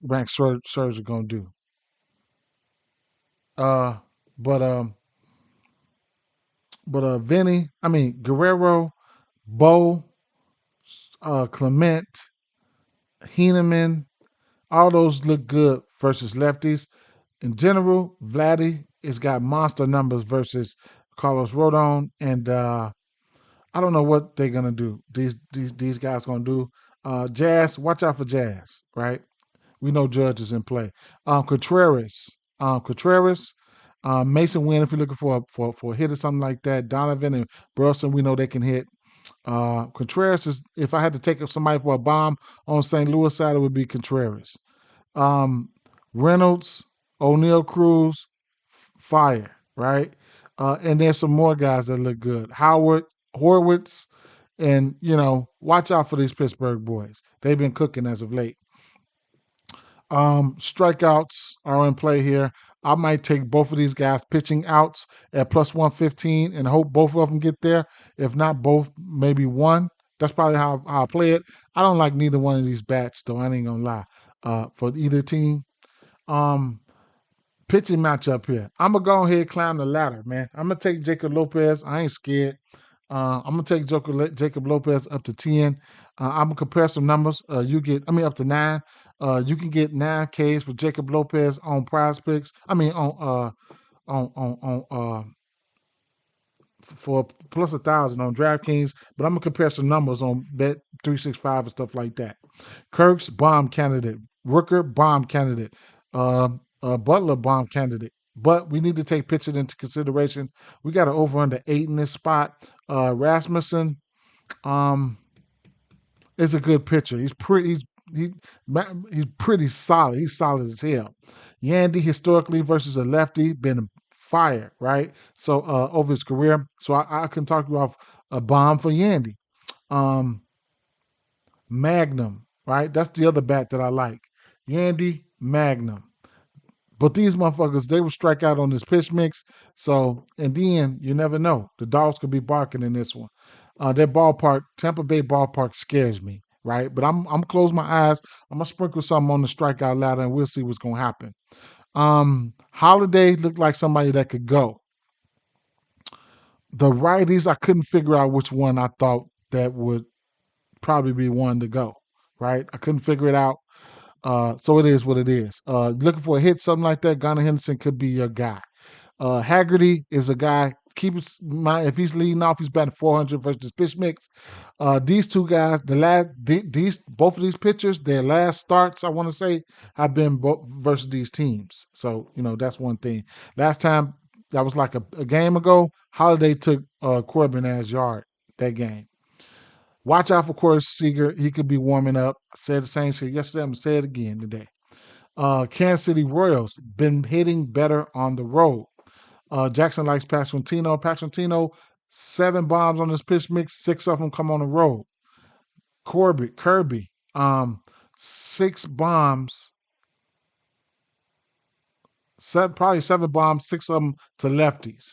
Max Scherzer gonna do. Uh, but Vinny, I mean Guerrero, Bo, Clement, Heeneman, all those look good versus lefties. In general, Vladdy has got monster numbers versus Carlos Rodon, and I don't know what they're gonna do. These guys gonna do. Jazz, watch out for Jazz, right? We know Judge is in play. Contreras, Mason Wynn if you're looking for a hit or something like that. Donovan and Burleson, we know they can hit. Contreras is if I had to take somebody for a bomb on St. Louis side, it would be Contreras. Um, Reynolds, O'Neal Cruz, fire, right? And there's some more guys that look good. Howard, Horwitz, and watch out for these Pittsburgh boys. They've been cooking as of late. Strikeouts are in play here. I might take both of these guys pitching outs at plus 115 and hope both of them get there. If not both, maybe one. That's probably how I play it. I don't like neither one of these bats, though. I ain't gonna lie. For either team. Um, Pitching matchup here. I'm gonna go ahead and climb the ladder, man. I'm gonna take Jacob Lopez. I ain't scared. I'm gonna take Jacob Lopez up to 10. I'm gonna compare some numbers. Up to 9. You can get 9Ks for Jacob Lopez on Prize Picks. I mean on for plus 1,000 on DraftKings. But I'm gonna compare some numbers on Bet 365 and stuff like that. Kirk's bomb candidate. Rooker bomb candidate. Butler bomb candidate. But we need to take pitching into consideration. We got an over under 8 in this spot. Rasmussen is a good pitcher. He's pretty solid. He's solid as hell. Yandy historically versus a lefty been fire, right? So over his career. So I can talk you off a bomb for Yandy. Um, Magnum, right? That's the other bat that I like. Yandy, Magnum. But these motherfuckers, they will strike out on this pitch mix. So, and then you never know. The dogs could be barking in this one. That ballpark, Tampa Bay ballpark scares me, right? But I'm close my eyes. I'm gonna sprinkle something on the strikeout ladder and we'll see what's gonna happen. Holiday looked like somebody that could go. The righties, I couldn't figure out which one I thought that would probably be one to go, right? I couldn't figure it out. So it is what it is. Looking for a hit, something like that. Gunnar Henderson could be your guy. Haggerty is a guy. Keep in mind if he's leading off, he's batting 400 versus pitch mix. These two guys, both of these pitchers, their last starts, I want to say, have been versus these teams. So that's one thing. Last time that was like a game ago. Holiday took Corbin as yard that game. Watch out for Corey Seager. He could be warming up. I said the same shit yesterday. I'm going to say it again today. Kansas City Royals been hitting better on the road. Jackson likes Pasquantino. Pasquantino, 7 bombs on this pitch mix, 6 of them come on the road. Kirby, 6 bombs, probably 7 bombs, 6 of them to lefties.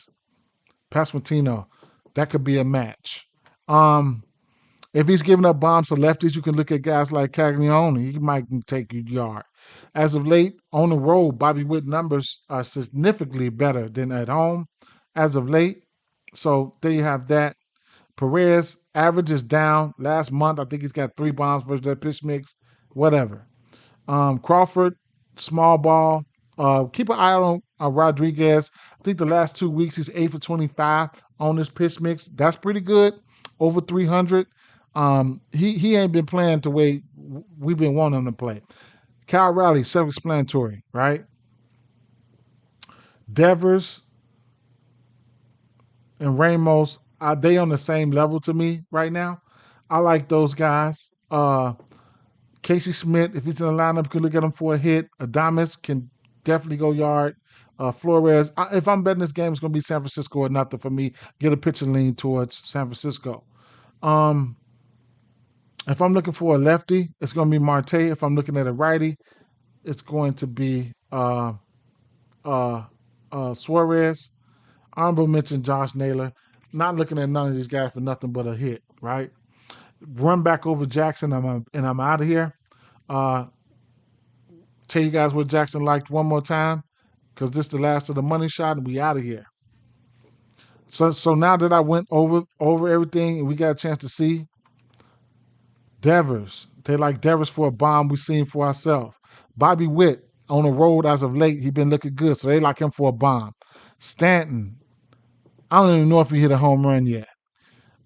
Pasquantino, that could be a match. If he's giving up bombs to lefties, you can look at guys like Caglione. He might take you yard. As of late, on the road, Bobby Witt numbers are significantly better than at home as of late. So there you have that. Perez, average is down. Last month, I think he's got 3 bombs versus that pitch mix. Whatever. Crawford, small ball. Keep an eye on Rodriguez. I think the last 2 weeks he's 8 for 25 on this pitch mix. That's pretty good. Over 300. He ain't been playing the way we've been wanting him to play. Kyle Raleigh, self-explanatory, right? Devers and Ramos, are they on the same level to me right now? I like those guys. Casey Smith, if he's in the lineup, you can look at him for a hit. Adames can definitely go yard. Flores, if I'm betting this game, it's going to be San Francisco or nothing for me. Get a pitcher lean towards San Francisco. If I'm looking for a lefty, it's going to be Marte. If I'm looking at a righty, it's going to be Suarez. Honorable mention Josh Naylor. Not looking at none of these guys for nothing but a hit, right? Run back over Jackson, and I'm out of here. Tell you guys what Jackson liked one more time, because this is the last of the money shot, and we out of here. So now that I went over everything, and we got a chance to see Devers. They like Devers for a bomb we seen for ourselves. Bobby Witt on the road as of late, he been looking good, so they like him for a bomb. Stanton, I don't even know if he hit a home run yet.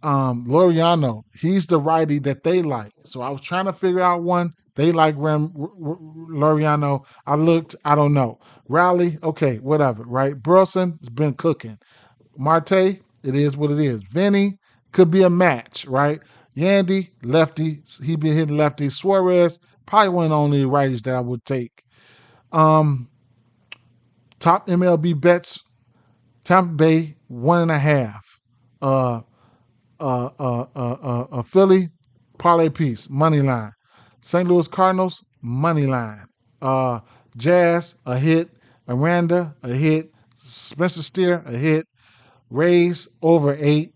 Laureano, he's the righty that they like. So I was trying to figure out one. They like Laureano. I looked, I don't know. Raleigh, okay, whatever, right? Burleson has been cooking. Marte, it is what it is. Vinny could be a match, right? Yandy, lefty, he been hitting lefty. Suarez, probably one of the only righties that I would take. Top MLB bets, Tampa Bay, 1.5. Philly, parlay piece, money line. St. Louis Cardinals, money line. Jazz, a hit. Aranda, a hit. Spencer Steer, a hit. Rays, over 8.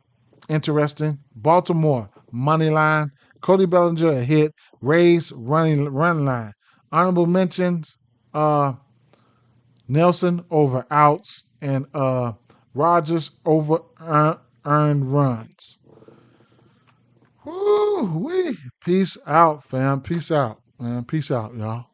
Interesting. Baltimore, money line. Cody Bellinger, a hit. Rays, run line. Honorable mentions, Nelson, over outs. And Rogers, over earned runs. Woo-wee. Peace out, fam. Peace out, man. Peace out, y'all.